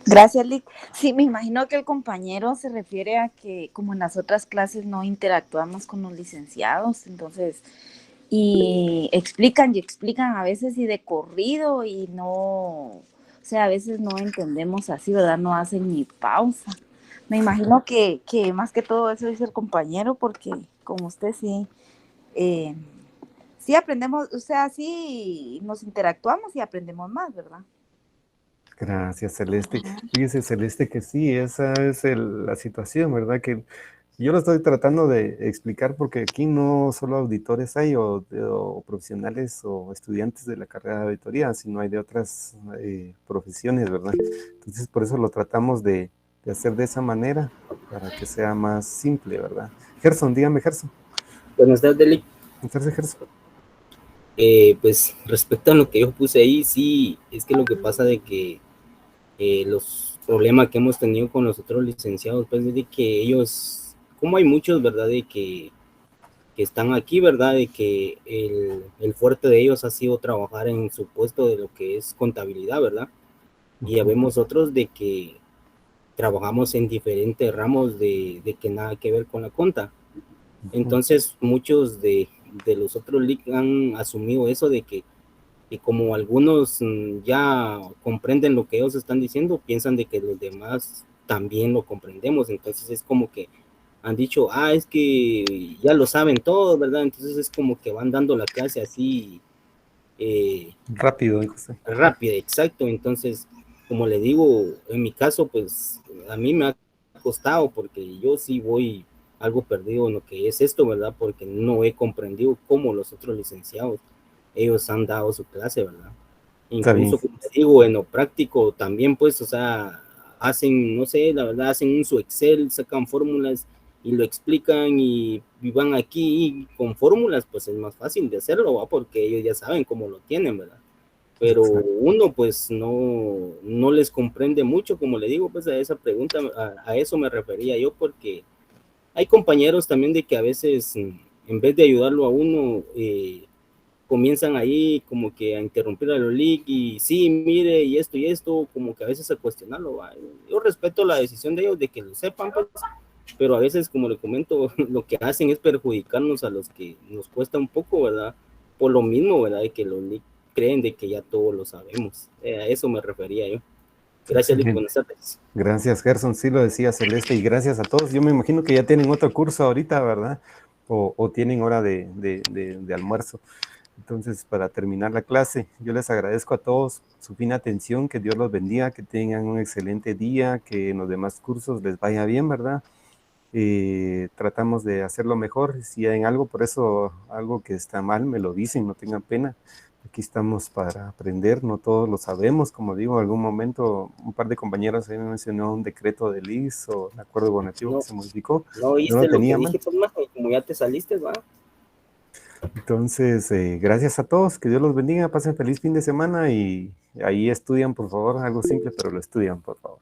Gracias, Lick. Sí, me imagino que el compañero se refiere a que como en las otras clases no interactuamos con los licenciados, entonces, y explican a veces y de corrido y no, o sea, a veces no entendemos así, ¿verdad? No hacen ni pausa. Me imagino que más que todo eso es el compañero porque como usted sí, sí aprendemos, o sea, sí nos interactuamos y aprendemos más, ¿verdad? Gracias, Celeste. Fíjese, Celeste, que sí, esa es la situación, ¿verdad? Que yo lo estoy tratando de explicar porque aquí no solo auditores hay o profesionales o estudiantes de la carrera de auditoría, sino hay de otras profesiones, ¿verdad? Entonces, por eso lo tratamos de hacer de esa manera para que sea más simple, ¿verdad? Gerson, dígame, Gerson. Buenas tardes, Lick. Buenas tardes, Gerson. Pues respecto a lo que yo puse ahí, sí, es que lo que pasa de que los problemas que hemos tenido con los otros licenciados, pues es de que ellos, como hay muchos, ¿verdad? De que están aquí, ¿verdad? De que el fuerte de ellos ha sido trabajar en su puesto de lo que es contabilidad, ¿verdad? Y ya vemos otros de que trabajamos en diferentes ramos de que nada que ver con la conta. Entonces, muchos de los otros leads han asumido eso de que y como algunos ya comprenden lo que ellos están diciendo, piensan de que los demás también lo comprendemos. Entonces es como que han dicho, es que ya lo saben todos, ¿verdad? Entonces es como que van dando la clase así. Rápido, José. Rápida, exacto. Entonces, como le digo, en mi caso, pues a mí me ha costado porque yo sí voy algo perdido en lo que es esto, ¿verdad? Porque no he comprendido cómo los otros licenciados ellos han dado su clase, ¿verdad? Incluso, como te digo, en lo práctico también, pues, o sea, hacen, no sé, la verdad, hacen un su Excel, sacan fórmulas y lo explican y van aquí con fórmulas, pues es más fácil de hacerlo, ¿va? Porque ellos ya saben cómo lo tienen, ¿verdad? Pero uno pues no les comprende mucho, como le digo, pues a esa pregunta, a eso me refería yo, porque hay compañeros también de que a veces en vez de ayudarlo a uno, comienzan ahí como que a interrumpir a los league y sí, mire, y esto, como que a veces a cuestionarlo, ¿va? Yo respeto la decisión de ellos de que lo sepan, pues, pero a veces, como le comento, lo que hacen es perjudicarnos a los que nos cuesta un poco, ¿verdad? Por lo mismo, ¿verdad? De que los league creen de que ya todo lo sabemos. A eso me refería yo. Gracias, Lick, buenas tardes. Gracias, Gerson, sí lo decía Celeste, y gracias a todos. Yo me imagino que ya tienen otro curso ahorita, ¿verdad? O tienen hora de almuerzo. Entonces, para terminar la clase, yo les agradezco a todos su fina atención, que Dios los bendiga, que tengan un excelente día, que en los demás cursos les vaya bien, ¿verdad? Tratamos de hacerlo mejor. Si hay algo, por eso, algo que está mal, me lo dicen, no tengan pena. Aquí estamos para aprender, no todos lo sabemos. Como digo, en algún momento un par de compañeros me mencionó un decreto de Liz o un acuerdo gubernativo que se modificó. No oíste no lo tenía que mal. dije, pues, como ya te saliste, ¿va? Entonces, gracias a todos, que Dios los bendiga, pasen feliz fin de semana y ahí estudian, por favor, algo simple, pero lo estudian, por favor.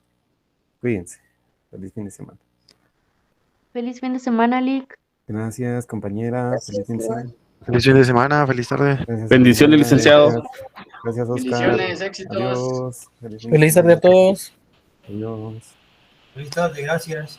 Cuídense, feliz fin de semana. Feliz fin de semana, Lick. Gracias, compañera, feliz fin de semana. Feliz fin de semana, feliz tarde. Gracias, Bendiciones, licenciado. Gracias, Oscar. Bendiciones, éxitos. Adiós. Feliz tarde a todos. Adiós. Feliz tarde, gracias.